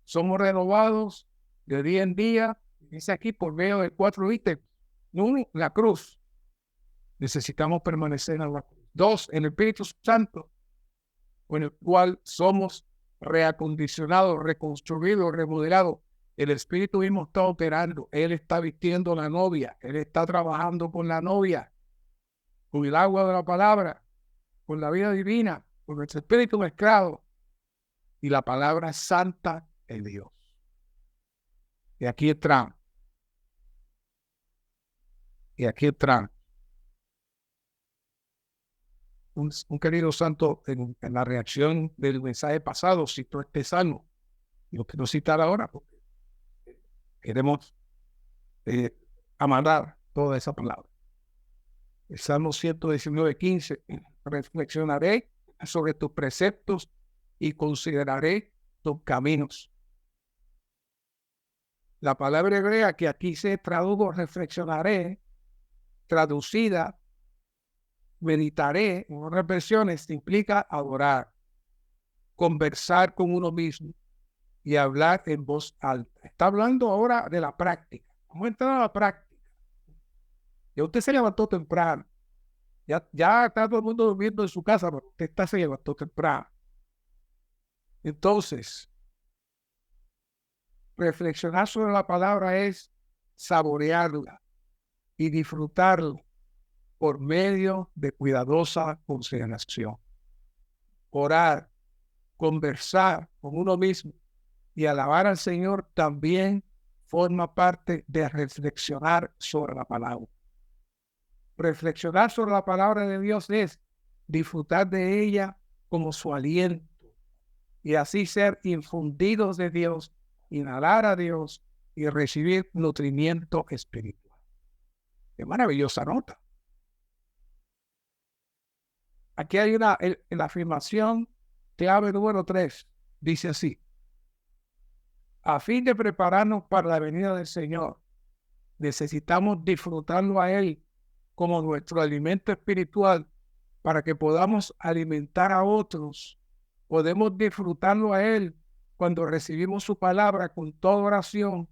Somos renovados de día en día, dice aquí, por medio de 4 ítems. 1, la cruz. Necesitamos permanecer en la cruz. 2, en el Espíritu Santo, con el cual somos reacondicionados, reconstruidos, remodelados. El Espíritu mismo está operando. Él está vistiendo a la novia. Él está trabajando con la novia, con el agua de la palabra. con la vida divina, con nuestro espíritu mezclado, y la palabra santa de Dios. Y aquí entramos. Y aquí entramos. Un querido santo en la reacción del mensaje pasado citó este salmo. Lo quiero citar ahora porque queremos amarrar toda esa palabra. El Salmo 119:15. Reflexionaré sobre tus preceptos y consideraré tus caminos. La palabra hebrea que aquí se tradujo reflexionaré, traducida meditaré, en otras versiones, implica adorar, conversar con uno mismo y hablar en voz alta. Está hablando ahora de la práctica. Vamos a entrar a la práctica. Ya usted se levantó temprano. Ya está todo el mundo durmiendo en su casa, pero usted se levantó temprano. Entonces, reflexionar sobre la palabra es saborearla y disfrutarla por medio de cuidadosa consideración. Orar, conversar con uno mismo y alabar al Señor también forma parte de reflexionar sobre la palabra. Reflexionar sobre la palabra de Dios es disfrutar de ella como su aliento y así ser infundidos de Dios, inhalar a Dios y recibir nutrimiento espiritual. Qué maravillosa nota. Aquí hay en la afirmación clave número 3. Dice así: a fin de prepararnos para la venida del Señor, necesitamos disfrutarlo a Él como nuestro alimento espiritual para que podamos alimentar a otros. Podemos disfrutarlo a Él cuando recibimos su palabra con toda oración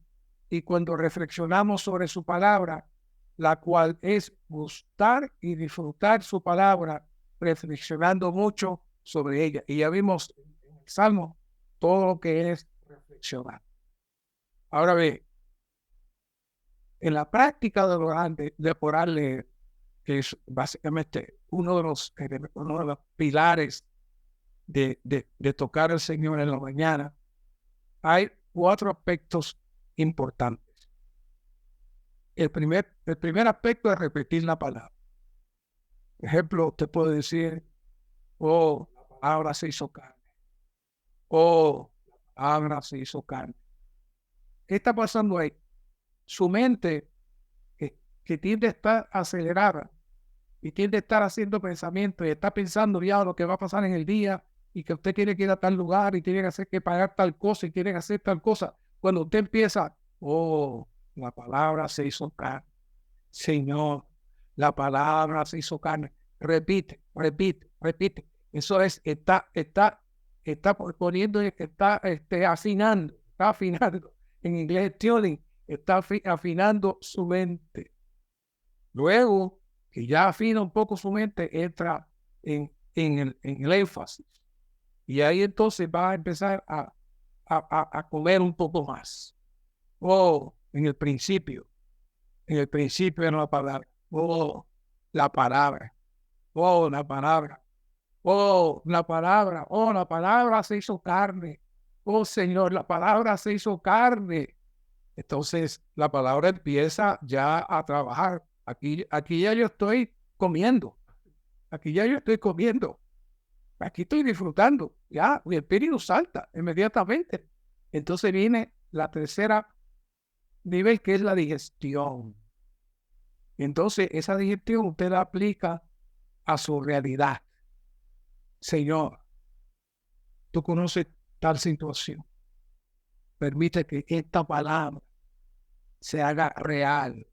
y cuando reflexionamos sobre su palabra, la cual es gustar y disfrutar su palabra, reflexionando mucho sobre ella. Y ya vimos en el Salmo todo lo que es reflexionar. Ahora ve, en la práctica de orar, que es básicamente uno de los pilares de tocar al Señor en la mañana, hay 4 aspectos importantes. El primer aspecto es repetir la palabra. Por ejemplo, usted puede decir, oh, la palabra se hizo carne. Oh, la palabra se hizo carne. ¿Qué está pasando ahí? Su mente, que tiende a estar acelerada y tiende a estar haciendo pensamientos y está pensando ya lo que va a pasar en el día y que usted tiene que ir a tal lugar y tiene que hacer que pagar tal cosa y tiene que hacer tal cosa. Cuando usted empieza, oh, la palabra se hizo carne. Señor, la palabra se hizo carne. Repite, repite, repite. Eso es, está poniendo, está afinando. En inglés, tuning, está afinando su mente. Luego, que ya afina un poco su mente, entra en el énfasis. Y ahí entonces va a empezar a comer un poco más. Oh, en el principio era la palabra. Oh, la palabra. Oh, la palabra. Oh, la palabra. Oh, la palabra se hizo carne. Oh, Señor, la palabra se hizo carne. Entonces, la palabra empieza ya a trabajar. Aquí ya yo estoy comiendo. Aquí ya yo estoy comiendo. Aquí estoy disfrutando. Ya, mi espíritu salta inmediatamente. Entonces viene la tercera nivel, que es la digestión. Entonces, esa digestión usted la aplica a su realidad. Señor, tú conoces tal situación. Permite que esta palabra se haga real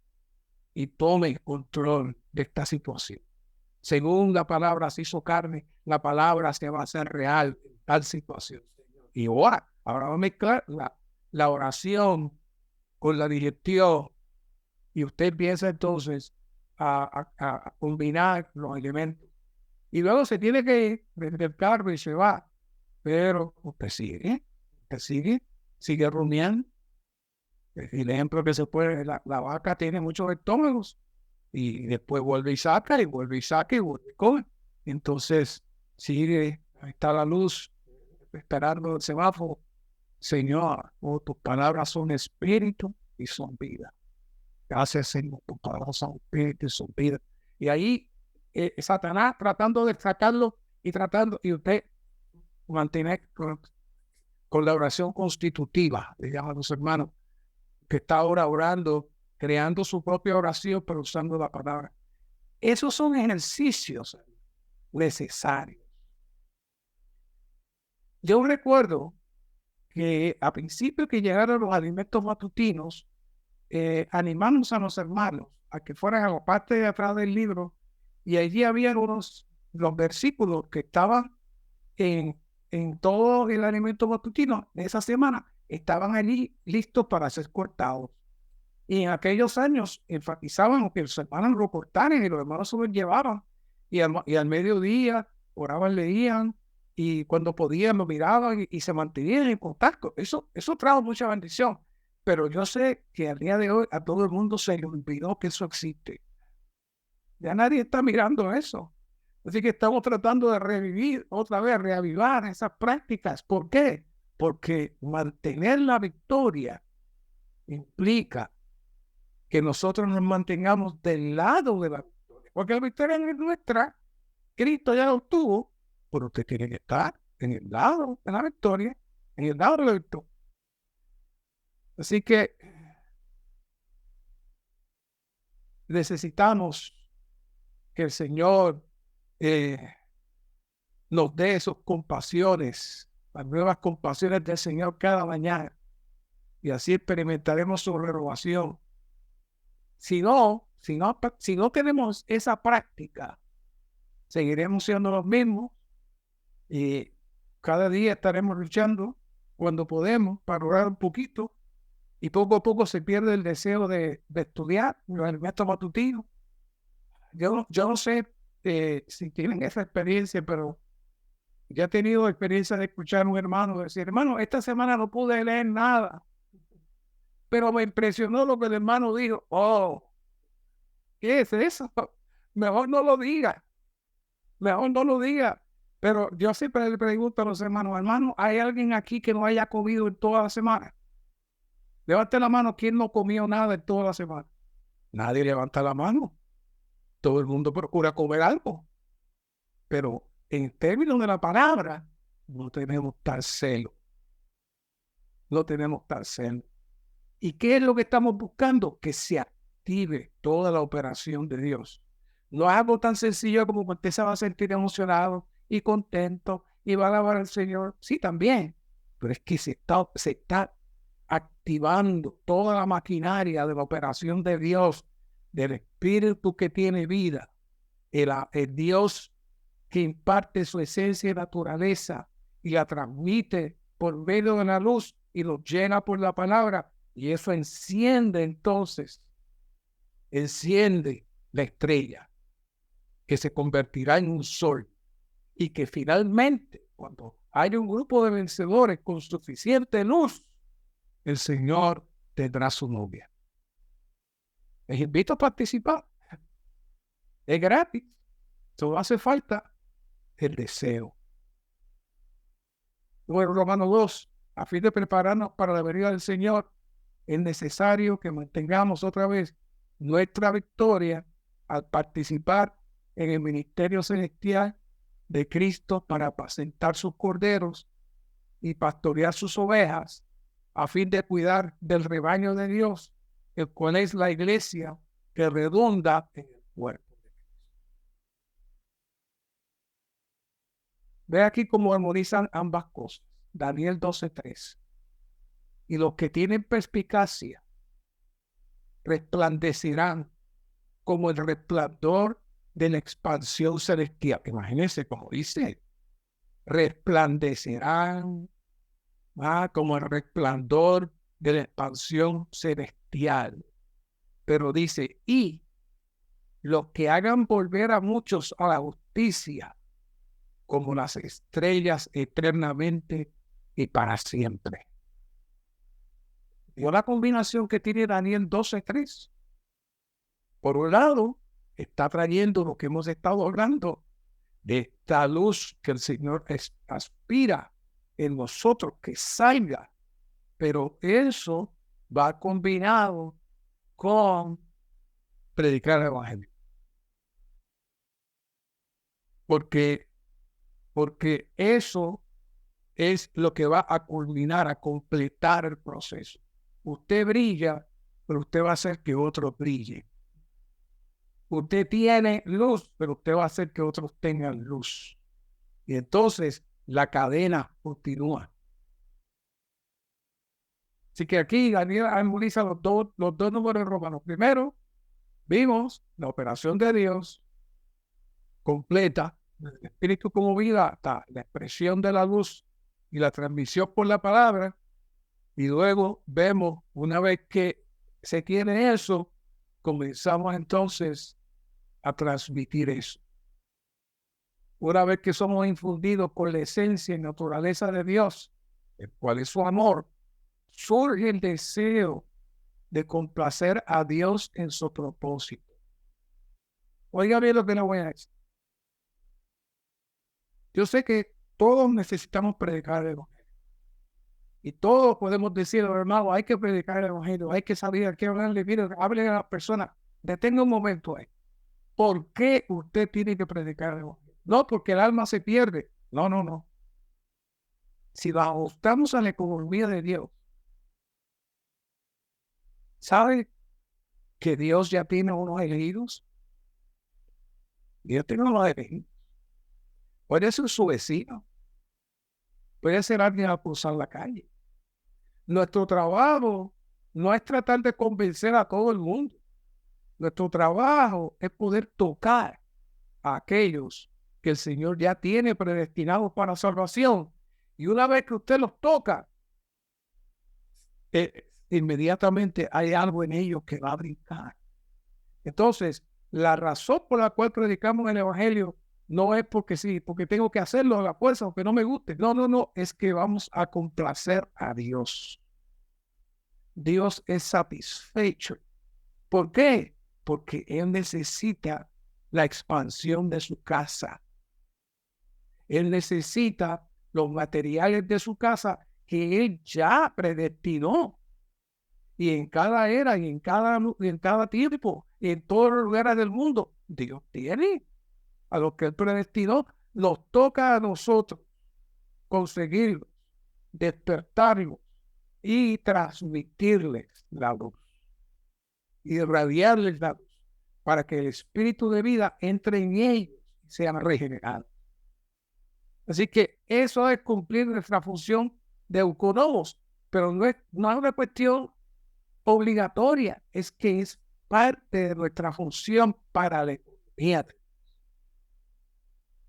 y tome control de esta situación. Según la palabra se hizo carne, la palabra se va a hacer real en tal situación. Y ahora va a mezclar la oración con la digestión y usted empieza entonces a combinar los elementos. Y luego se tiene que ir del carro y se va. Pero usted sigue rumiando. El ejemplo que se puede, la vaca tiene muchos estómagos y después vuelve y saca y vuelve y saca y vuelve y come. Entonces, sigue, ahí está la luz, esperando el semáforo. Señor, oh, tus palabras son espíritu y son vida. Gracias, Señor, tus palabras son espíritu y son vida. Y ahí Satanás tratando de sacarlo y usted mantener con la oración constitutiva, le llaman los hermanos, que está ahora orando, creando su propia oración, pero usando la palabra. Esos son ejercicios necesarios. Yo recuerdo que a principio que llegaron los alimentos matutinos, animamos a los hermanos a que fueran a la parte de atrás del libro y allí había los versículos que estaban en todo el alimento matutino de esa semana, estaban allí listos para ser cortados. Y en aquellos años enfatizaban que los hermanos lo cortaran y los hermanos se lo llevaban. Y al mediodía oraban, leían, y cuando podían lo miraban y se mantenían en contacto. Eso trajo mucha bendición. Pero yo sé que al día de hoy a todo el mundo se le olvidó que eso existe. Ya nadie está mirando eso. Así que estamos tratando de revivir otra vez, reavivar esas prácticas. ¿Por qué? Porque mantener la victoria implica que nosotros nos mantengamos del lado de la victoria. Porque la victoria no es nuestra. Cristo ya la obtuvo, pero usted tiene que estar en el lado de la victoria, en el lado de la victoria. Así que necesitamos que el Señor nos dé esas compasiones, las nuevas compasiones del Señor cada mañana. Y así experimentaremos su renovación. Si no tenemos esa práctica, seguiremos siendo los mismos y cada día estaremos luchando cuando podemos para orar un poquito y poco a poco se pierde el deseo de estudiar los elementos matutinos. Yo no sé si tienen esa experiencia, pero ya he tenido experiencia de escuchar a un hermano decir, hermano, esta semana no pude leer nada, pero me impresionó lo que el hermano dijo. Oh, ¿qué es eso? Mejor no lo diga. Mejor no lo diga. Pero yo siempre le pregunto a los hermanos, hermano, ¿hay alguien aquí que no haya comido en toda la semana? Levante la mano, ¿quién no comió nada en toda la semana? Nadie levanta la mano. Todo el mundo procura comer algo. Pero en términos de la palabra, no tenemos tal celo. No tenemos tal celo. ¿Y qué es lo que estamos buscando? Que se active toda la operación de Dios. No es algo tan sencillo como que usted se va a sentir emocionado y contento y va a alabar al Señor. Sí, también. Pero es que se está activando toda la maquinaria de la operación de Dios, del Espíritu que tiene vida, el Dios que imparte su esencia y naturaleza y la transmite por medio de la luz y lo llena por la palabra. Y eso enciende la estrella que se convertirá en un sol y que finalmente, cuando haya un grupo de vencedores con suficiente luz, el Señor tendrá su novia. Les invito a participar. Es gratis. Solo hace falta el deseo. Luego, Romanos 2, a fin de prepararnos para la venida del Señor, es necesario que mantengamos otra vez nuestra victoria al participar en el ministerio celestial de Cristo para apacentar sus corderos y pastorear sus ovejas, a fin de cuidar del rebaño de Dios, el cual es la iglesia que redunda en el cuerpo. Ve aquí cómo armonizan ambas cosas. Daniel 12:3. Y los que tienen perspicacia resplandecerán como el resplandor de la expansión celestial. Imagínense como dice, resplandecerán como el resplandor de la expansión celestial. Pero dice, y los que hagan volver a muchos a la justicia, como las estrellas eternamente y para siempre. Y una combinación que tiene Daniel 12:3. Por un lado, está trayendo lo que hemos estado hablando, de esta luz que el Señor aspira en nosotros, que salga. Pero eso va combinado con predicar el Evangelio. Porque eso es lo que va a culminar, a completar el proceso. Usted brilla, pero usted va a hacer que otros brillen. Usted tiene luz, pero usted va a hacer que otros tengan luz. Y entonces la cadena continúa. Así que aquí Daniel armoniza los dos números romanos. Primero, vimos la operación de Dios completa, el Espíritu como vida, hasta la expresión de la luz y la transmisión por la palabra. Y luego vemos, una vez que se tiene eso, comenzamos entonces a transmitir eso. Una vez que somos infundidos por la esencia y naturaleza de Dios, el cual es su amor, surge el deseo de complacer a Dios en su propósito. Oiga bien lo que le voy a decir. Yo sé que todos necesitamos predicar el Evangelio. Y todos podemos decir, hermano, hay que predicar el Evangelio, hay que salir aquí a hablarle, mire, hable a las personas. Detenga un momento ahí. ¿Por qué usted tiene que predicar el Evangelio? No porque el alma se pierde. No, no, no. Si lo ajustamos a la economía de Dios, ¿sabe que Dios ya tiene unos elegidos? Dios tiene unos elegidos. Puede ser su vecino. Puede ser alguien a cruzar la calle. Nuestro trabajo no es tratar de convencer a todo el mundo. Nuestro trabajo es poder tocar a aquellos que el Señor ya tiene predestinados para salvación. Y una vez que usted los toca, inmediatamente hay algo en ellos que va a brincar. Entonces, la razón por la cual predicamos el Evangelio no es porque sí, porque tengo que hacerlo a la fuerza, aunque no me guste. No, no, no, es que vamos a complacer a Dios. Dios es satisfecho. ¿Por qué? Porque Él necesita la expansión de su casa. Él necesita los materiales de su casa que Él ya predestinó. Y en cada era, y en cada tiempo, y en todos los lugares del mundo, Dios tiene a los que Él predestinó. Nos toca a nosotros conseguirlos, despertarlos y transmitirles la luz. Y irradiarles la luz para que el espíritu de vida entre en ellos y sean regenerados. Así que eso es cumplir nuestra función de euconomos, pero no es una cuestión obligatoria, es que es parte de nuestra función para la economía.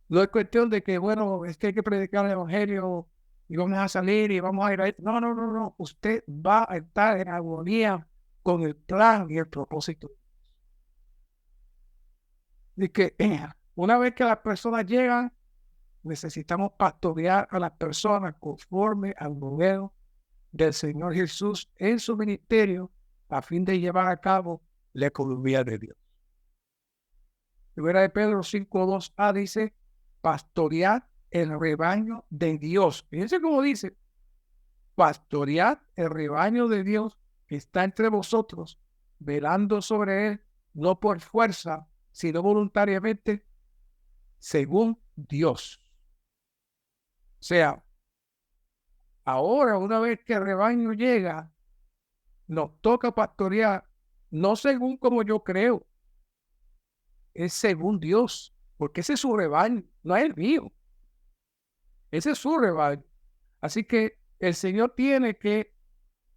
No es cuestión de que, bueno, es que hay que predicar el Evangelio y vamos a salir y vamos a ir a... No, no, no, no. Usted va a estar en armonía con el plan y el propósito. Y que una vez que las personas llegan, necesitamos pastorear a las personas conforme al modelo del Señor Jesús en su ministerio a fin de llevar a cabo la economía de Dios. Primera de Pedro 5:2a dice, pastoread el rebaño de Dios. Fíjense cómo dice, pastoread el rebaño de Dios que está entre vosotros, velando sobre él, no por fuerza, sino voluntariamente, según Dios. O sea, ahora una vez que el rebaño llega, nos toca pastorear, no según como yo creo, es según Dios, porque ese es su rebaño, no es el mío. Ese es su rebaño. Así que el Señor tiene que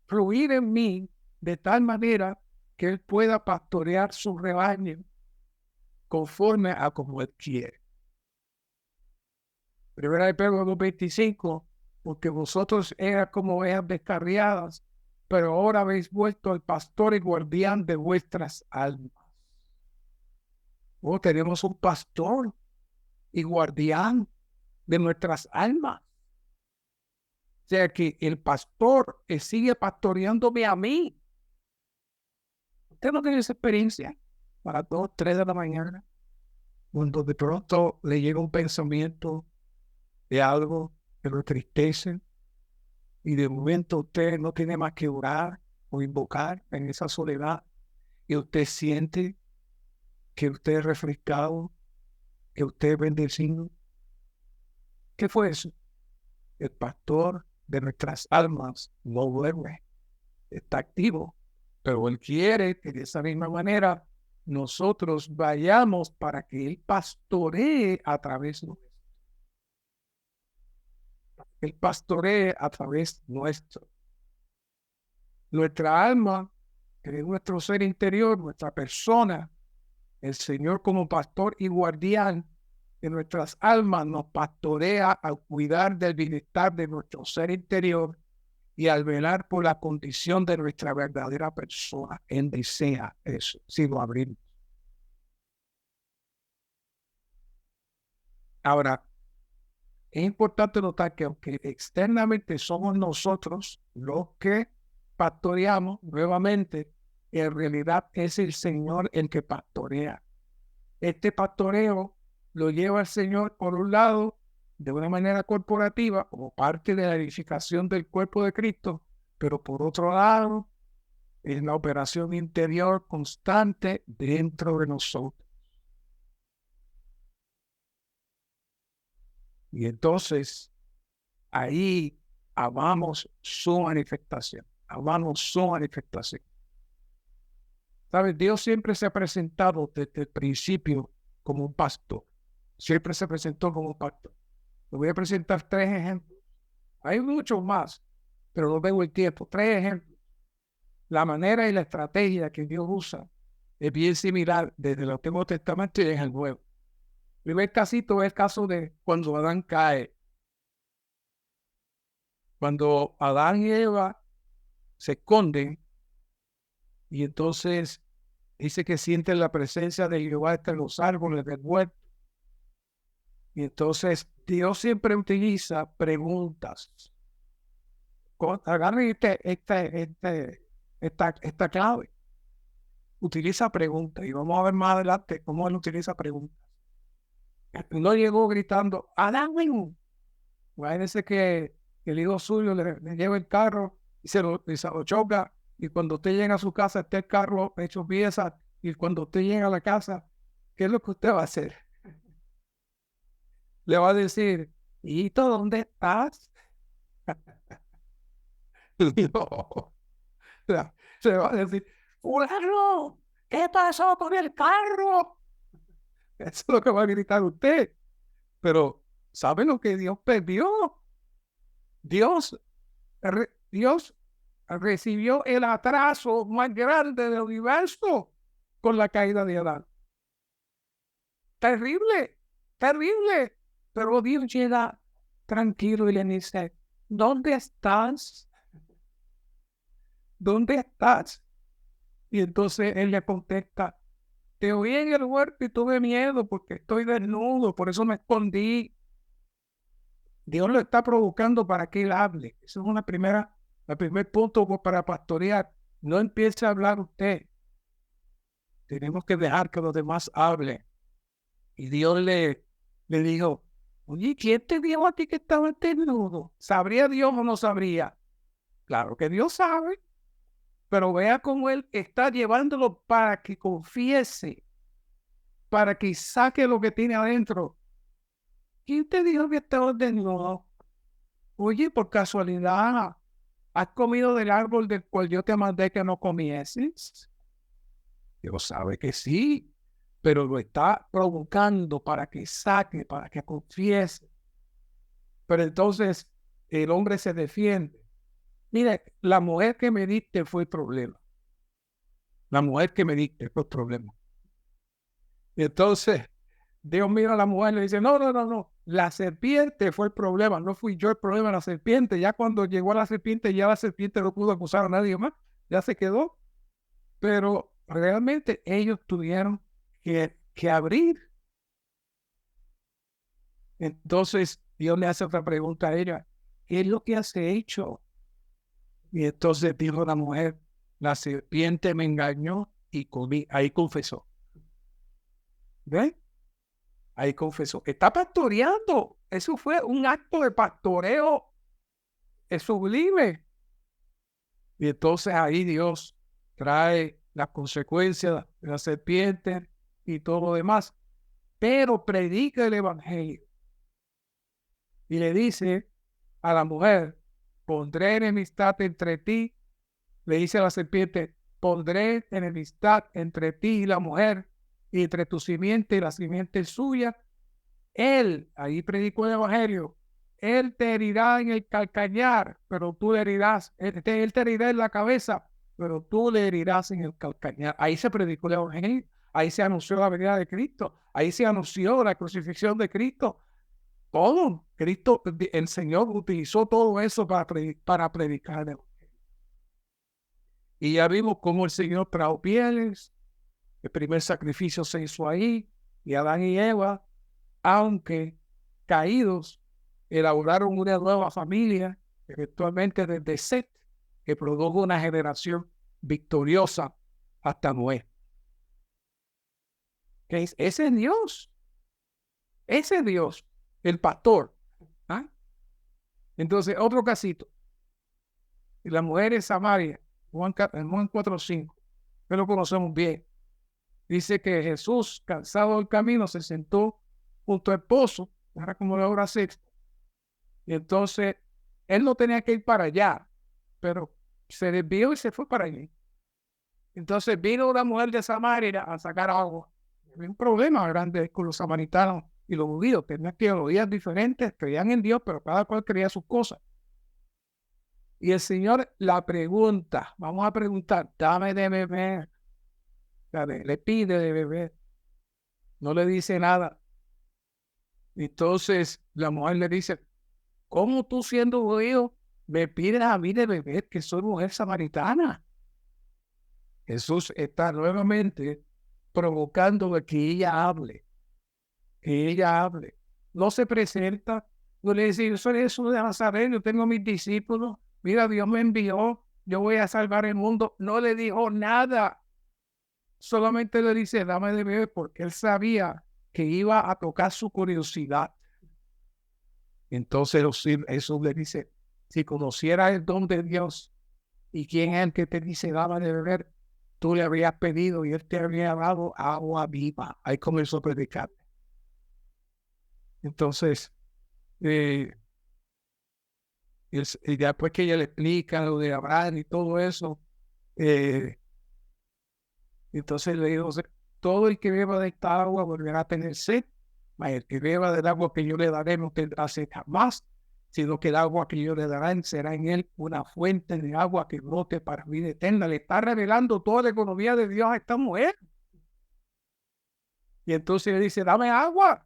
fluir en mí de tal manera que Él pueda pastorear su rebaño conforme a como Él quiere. Primera de Pedro 2:25, porque vosotros eras como ovejas descarriadas, pero ahora habéis vuelto al pastor y guardián de vuestras almas. Oh, tenemos un pastor y guardián de nuestras almas. O sea que el pastor sigue pastoreándome a mí. Usted no tiene esa experiencia para 2, 3 de la mañana. Cuando de pronto le llega un pensamiento de algo que lo entristece y de momento usted no tiene más que orar o invocar en esa soledad y usted siente que usted es refrescado, que usted es bendecido. ¿Qué fue eso? El pastor de nuestras almas no duerme, está activo, pero Él quiere que de esa misma manera nosotros vayamos para que Él pastoree a través nuestro. Él pastoree a través nuestro. Nuestra alma, que es nuestro ser interior, nuestra persona, el Señor como pastor y guardián de nuestras almas nos pastorea al cuidar del bienestar de nuestro ser interior y al velar por la condición de nuestra verdadera persona. Él desea eso, si lo abrimos. Ahora, es importante notar que aunque externamente somos nosotros los que pastoreamos nuevamente, en realidad es el Señor el que pastorea. Este pastoreo lo lleva el Señor, por un lado, de una manera corporativa, como parte de la edificación del cuerpo de Cristo, pero por otro lado, es la operación interior constante dentro de nosotros. Y entonces, ahí amamos su manifestación, amamos su manifestación. ¿Sabes? Dios siempre se ha presentado desde el principio como un pastor. Siempre se presentó como un pastor. Le voy a presentar 3 ejemplos. Hay muchos más, pero no tengo el tiempo. 3 ejemplos. La manera y la estrategia que Dios usa es bien similar desde el Antiguo Testamento y en el Nuevo. El primer casito es el caso de cuando Adán cae. Cuando Adán y Eva se esconden y entonces dice que sienten la presencia de Jehová entre los árboles del huerto. Y entonces Dios siempre utiliza preguntas. Agarren esta clave. Utiliza preguntas y vamos a ver más adelante cómo él utiliza preguntas. No llegó gritando, Adán, imagínense que el hijo suyo le lleva el carro y se lo choca y cuando usted llega a su casa está el carro hecho piezas y cuando usted llega a la casa, ¿qué es lo que usted va a hacer? Le va a decir, hijito, ¿dónde estás? No. Se va a decir, fulano, ¿qué pasó con el carro? Eso es lo que va a gritar usted. Pero, ¿sabe lo que Dios perdió? Dios recibió el atraso más grande del universo con la caída de Adán. Terrible, terrible. Pero Dios llega tranquilo y le dice, ¿dónde estás? ¿Dónde estás? Y entonces él le contesta, te oí en el huerto y tuve miedo porque estoy desnudo, por eso me escondí. Dios lo está provocando para que él hable. Eso es el primer punto para pastorear. No empiece a hablar usted. Tenemos que dejar que los demás hablen. Y Dios le dijo, oye, ¿quién te dijo a ti que estaba desnudo? ¿Sabría Dios o no sabría? Claro que Dios sabe, pero vea cómo Él está llevándolo para que confiese, para que saque lo que tiene adentro. ¿Quién te dijo que estabas desnudo? Oye, por casualidad, ¿has comido del árbol del cual yo te mandé que no comieses? Dios sabe que sí, pero lo está provocando para que saque, para que confiese. Pero entonces el hombre se defiende. Mire, la mujer que me diste fue el problema. La mujer que me diste fue el problema. Y entonces Dios mira a la mujer y le dice, no, no, no, no. La serpiente fue el problema, no fui yo el problema, la serpiente. Ya cuando llegó a la serpiente, ya la serpiente no pudo acusar a nadie más. Ya se quedó. Pero realmente ellos tuvieron que abrir. Entonces Dios le hace otra pregunta a ella. ¿Qué es lo que has hecho? Y entonces dijo la mujer, la serpiente me engañó y comí. Ahí confesó. ¿Ven? Ahí confesó. Está pastoreando. Eso fue un acto de pastoreo sublime. Y entonces ahí Dios trae las consecuencias de la serpiente y todo lo demás. Pero predica el evangelio. Y le dice a la mujer, pondré enemistad entre ti. Le dice a la serpiente, pondré enemistad entre ti y la mujer, y entre tu simiente y la simiente suya. Él, ahí predicó el evangelio, él te herirá en el calcañar, pero tú le herirás, él te herirá en la cabeza, pero tú le herirás en el calcañar. Ahí se predicó el evangelio, ahí se anunció la venida de Cristo, ahí se anunció la crucifixión de Cristo. Todo, Cristo, el Señor utilizó todo eso para predicar el evangelio. Y ya vimos cómo el Señor trajo pieles, el primer sacrificio se hizo ahí, y Adán y Eva, aunque caídos, elaboraron una nueva familia, eventualmente desde Set, que produjo una generación victoriosa hasta Noé. Ese es Dios, el pastor. ¿Ah? Entonces, otro casito. La mujer en Samaria, Juan 4:5, que lo conocemos bien. Dice que Jesús, cansado del camino, se sentó junto al pozo, era como la hora sexta. Y entonces, él no tenía que ir para allá, pero se desvió y se fue para allí. Entonces vino una mujer de Samaria a sacar agua. Había un problema grande con los samaritanos y los judíos. Tenían teologías diferentes, creían en Dios, pero cada cual creía sus cosas. Y el Señor la pregunta, vamos a preguntar, dame de beber. Le pide de beber. No le dice nada. Entonces la mujer le dice, ¿cómo tú siendo judío me pides a mí de beber que soy mujer samaritana? Jesús está nuevamente provocando que ella hable, que ella hable. No se presenta, no le dice, yo soy Jesús de Nazaret, yo tengo mis discípulos, mira, Dios me envió, yo voy a salvar el mundo. No le dijo nada, solamente le dice, dame de beber, porque él sabía que iba a tocar su curiosidad. Entonces Jesús le dice, si conocieras el don de Dios y quién es el que te dice dame de beber, tú le habrías pedido y él te habría dado agua viva. Ahí comenzó a predicar. Entonces, y después que ella le explica lo de Abraham y todo eso, entonces le dijo, todo el que beba de esta agua volverá a tener sed, mas el que beba del agua que yo le daré no tendrá sed jamás, sino que el agua que yo le daré será en él una fuente de agua que brote para vida eterna. Le está revelando toda la economía de Dios a esta mujer. Y entonces le dice, dame agua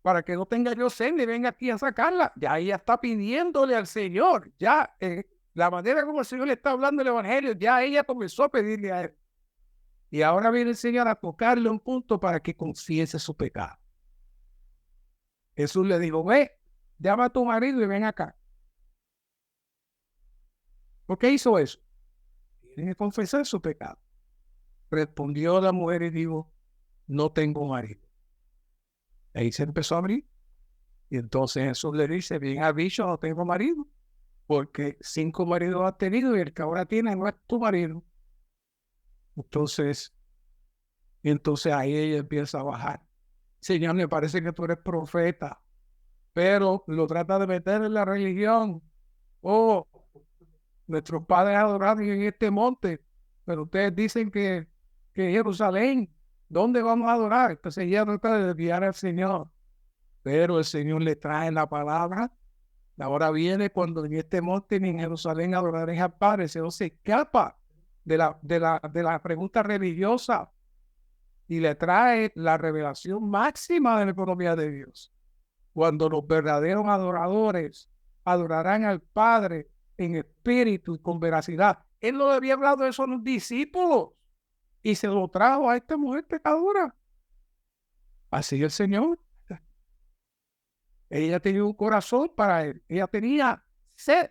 para que no tenga yo sed ni venga aquí a sacarla. Ya ella está pidiéndole al Señor, ya la manera como el Señor le está hablando el evangelio, ya ella comenzó a pedirle a él. Y ahora viene el Señor a tocarle un punto para que confiese su pecado. Jesús le dijo, ve, llama a tu marido y ven acá. ¿Por qué hizo eso? Tiene que confesar su pecado. Respondió la mujer y dijo, no tengo marido. Ahí se empezó a abrir. Y entonces Jesús le dice, bien has dicho, no tengo marido. Porque 5 maridos has tenido y el que ahora tiene no es tu marido. Entonces ahí ella empieza a bajar. Señor, me parece que tú eres profeta, pero lo trata de meter en la religión. Oh, nuestros padres adoraron en este monte, pero ustedes dicen que Jerusalén, ¿dónde vamos a adorar? Entonces ella trata de desviar al Señor, pero el Señor le trae la palabra. Ahora viene cuando en este monte ni en Jerusalén adoraré al Padre. Se escapa de la pregunta religiosa y le trae la revelación máxima de la economía de Dios. Cuando los verdaderos adoradores adorarán al Padre en espíritu y con veracidad. Él no le había hablado de eso a los discípulos y se lo trajo a esta mujer pecadora. Así el Señor. Ella tenía un corazón para él. Ella tenía sed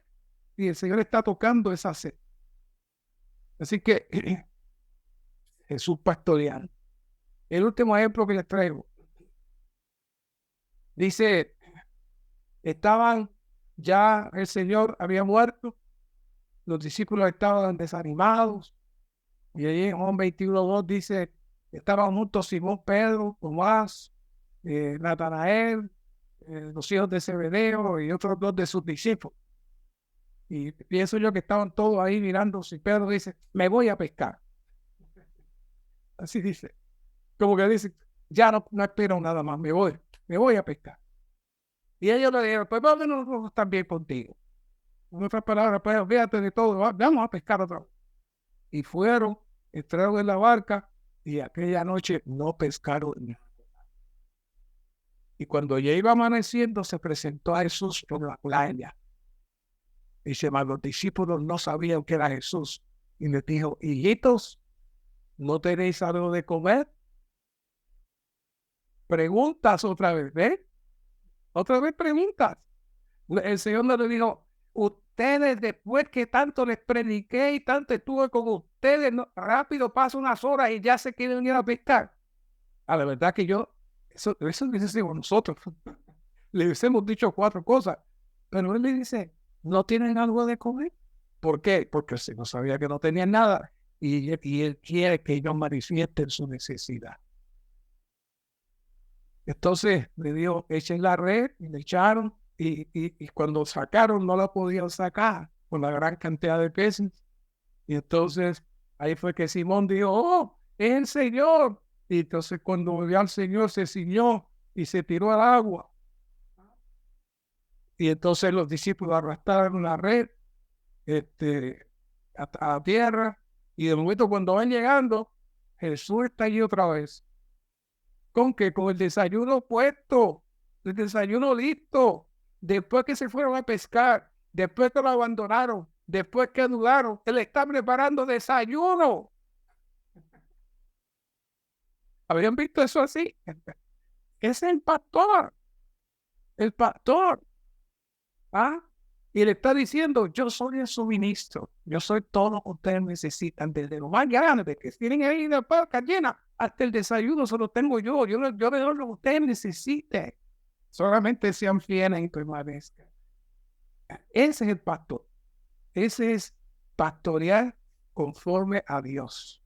y el Señor está tocando esa sed. Así que Jesús pastoreal. El último ejemplo que les traigo Dice, estaban, ya el Señor había muerto, los discípulos estaban desanimados, y ahí en Juan 21:2 dice, estaban juntos Simón, Pedro, Tomás, Natanael, los hijos de Zebedeo y otros dos de sus discípulos. Y pienso yo que estaban todos ahí mirando, si Pedro dice, me voy a pescar. Así dice, como que dice, ya no espero nada más, me voy a pescar. Y ellos le dijeron, pues vámonos nosotros también contigo. En otras palabras, pues olvídate de todo, vamos a pescar otra vez. Y fueron, entraron en la barca y aquella noche no pescaron nada. Y cuando ya iba amaneciendo, se presentó a Jesús por la playa. Dice, mas los discípulos no sabían que era Jesús. Y les dijo, hijitos, ¿no tenéis algo de comer? Preguntas otra vez, ¿ves? Otra vez preguntas. El Señor no le dijo, ustedes después que tanto les prediqué y tanto estuve con ustedes, rápido pasa unas horas y ya se quieren ir a pescar. La verdad que eso decimos nosotros. Le hubiésemos dicho 4 cosas, pero él le dice, ¿no tienen algo de comer? ¿Por qué? Porque el Señor sabía que no tenían nada y él quiere que ellos manifiesten su necesidad. Entonces le dijo, echen la red y le echaron y cuando sacaron no la podían sacar con la gran cantidad de peces. Y entonces ahí fue que Simón dijo, oh, es el Señor. Y entonces cuando vio al Señor se ciñó y se tiró al agua. Y entonces los discípulos arrastraron la red a la tierra. Y de momento cuando van llegando, Jesús está allí otra vez. ¿Con qué? Con el desayuno puesto, el desayuno listo. Después que se fueron a pescar, después que lo abandonaron, después que dudaron, él está preparando desayuno. ¿Habían visto eso así? Es el pastor, el pastor. ¿Ah? Y le está diciendo, yo soy el suministro, yo soy todo lo que ustedes necesitan, desde lo más grande, que tienen ahí la barca llena, hasta el desayuno se lo tengo yo le doy lo que ustedes necesiten. Solamente sean fieles y permanezcan. Ese es el pastor. Ese es pastorear conforme a Dios.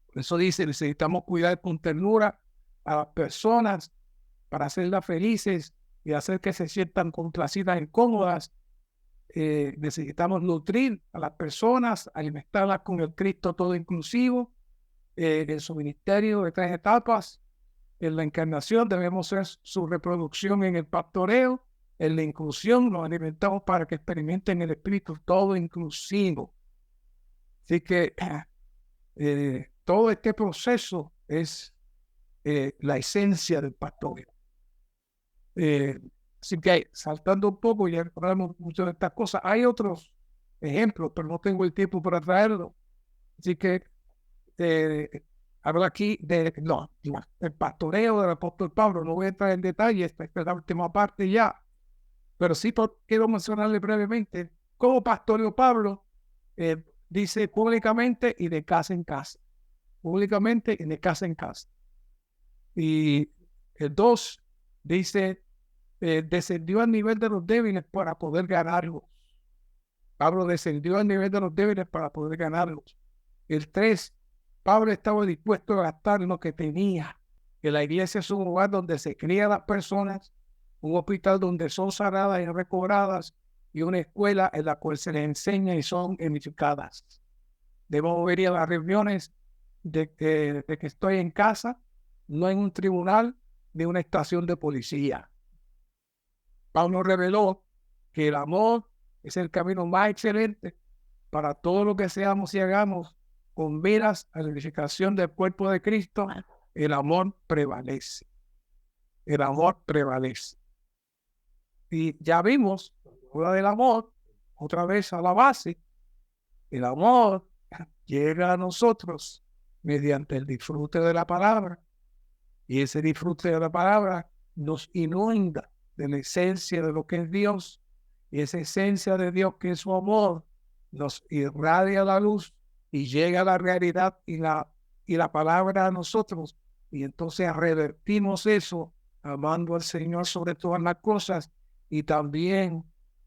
Por eso dice, necesitamos cuidar con ternura a las personas para hacerlas felices y hacer que se sientan complacidas y cómodas. Necesitamos nutrir a las personas, alimentarlas con el Cristo todo inclusivo, en su ministerio de 3 etapas. En la encarnación debemos ser su reproducción en el pastoreo. En la inclusión nos alimentamos para que experimenten el Espíritu todo inclusivo. Así que todo este proceso es la esencia del pastoreo. Así que saltando un poco, ya recordamos muchas de estas cosas. Hay otros ejemplos, pero no tengo el tiempo para traerlo. Así que hablo aquí el pastoreo del apóstol Pablo. No voy a entrar en detalle, esta es la última parte ya. Pero sí quiero mencionarle brevemente cómo pastoreó Pablo. Dice públicamente y de casa en casa. Públicamente y de casa en casa. Y el 2 dice, descendió al nivel de los débiles para poder ganarlos. Pablo descendió al nivel de los débiles para poder ganarlos. El 3, Pablo estaba dispuesto a gastar lo que tenía. Que la iglesia es un lugar donde se crían las personas, un hospital donde son sanadas y recobradas, y una escuela en la cual se les enseña y son edificadas. Debo venir a las reuniones de que estoy en casa, no en un tribunal ni una estación de policía. Pablo reveló que el amor es el camino más excelente para todo lo que seamos y hagamos con miras a la edificación del cuerpo de Cristo. El amor prevalece. El amor prevalece. Y ya vimos, habla del amor, otra vez a la base. El amor llega a nosotros mediante el disfrute de la palabra. Y ese disfrute de la palabra nos inunda de la esencia de lo que es Dios. Y esa esencia de Dios que es su amor nos irradia la luz y llega a la realidad y la palabra a nosotros. Y entonces revertimos eso amando al Señor sobre todas las cosas y también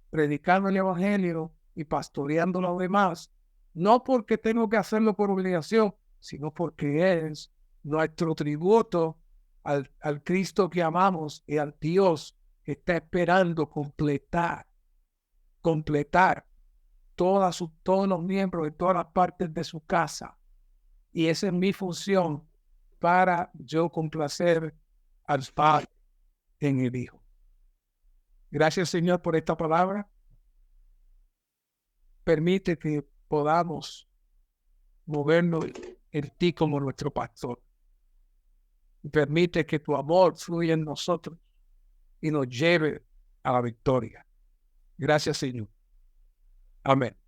predicando el Evangelio y pastoreando a los demás, no porque tengo que hacerlo por obligación, sino porque es nuestro tributo al Cristo que amamos y al Dios que está esperando completar todos los miembros de todas las partes de su casa. Y esa es mi función para yo complacer al Padre en el Hijo. Gracias, Señor, por esta palabra. Permite que podamos movernos en ti como nuestro pastor. Permite que tu amor fluya en nosotros y nos lleve a la victoria. Gracias, Señor. Amén.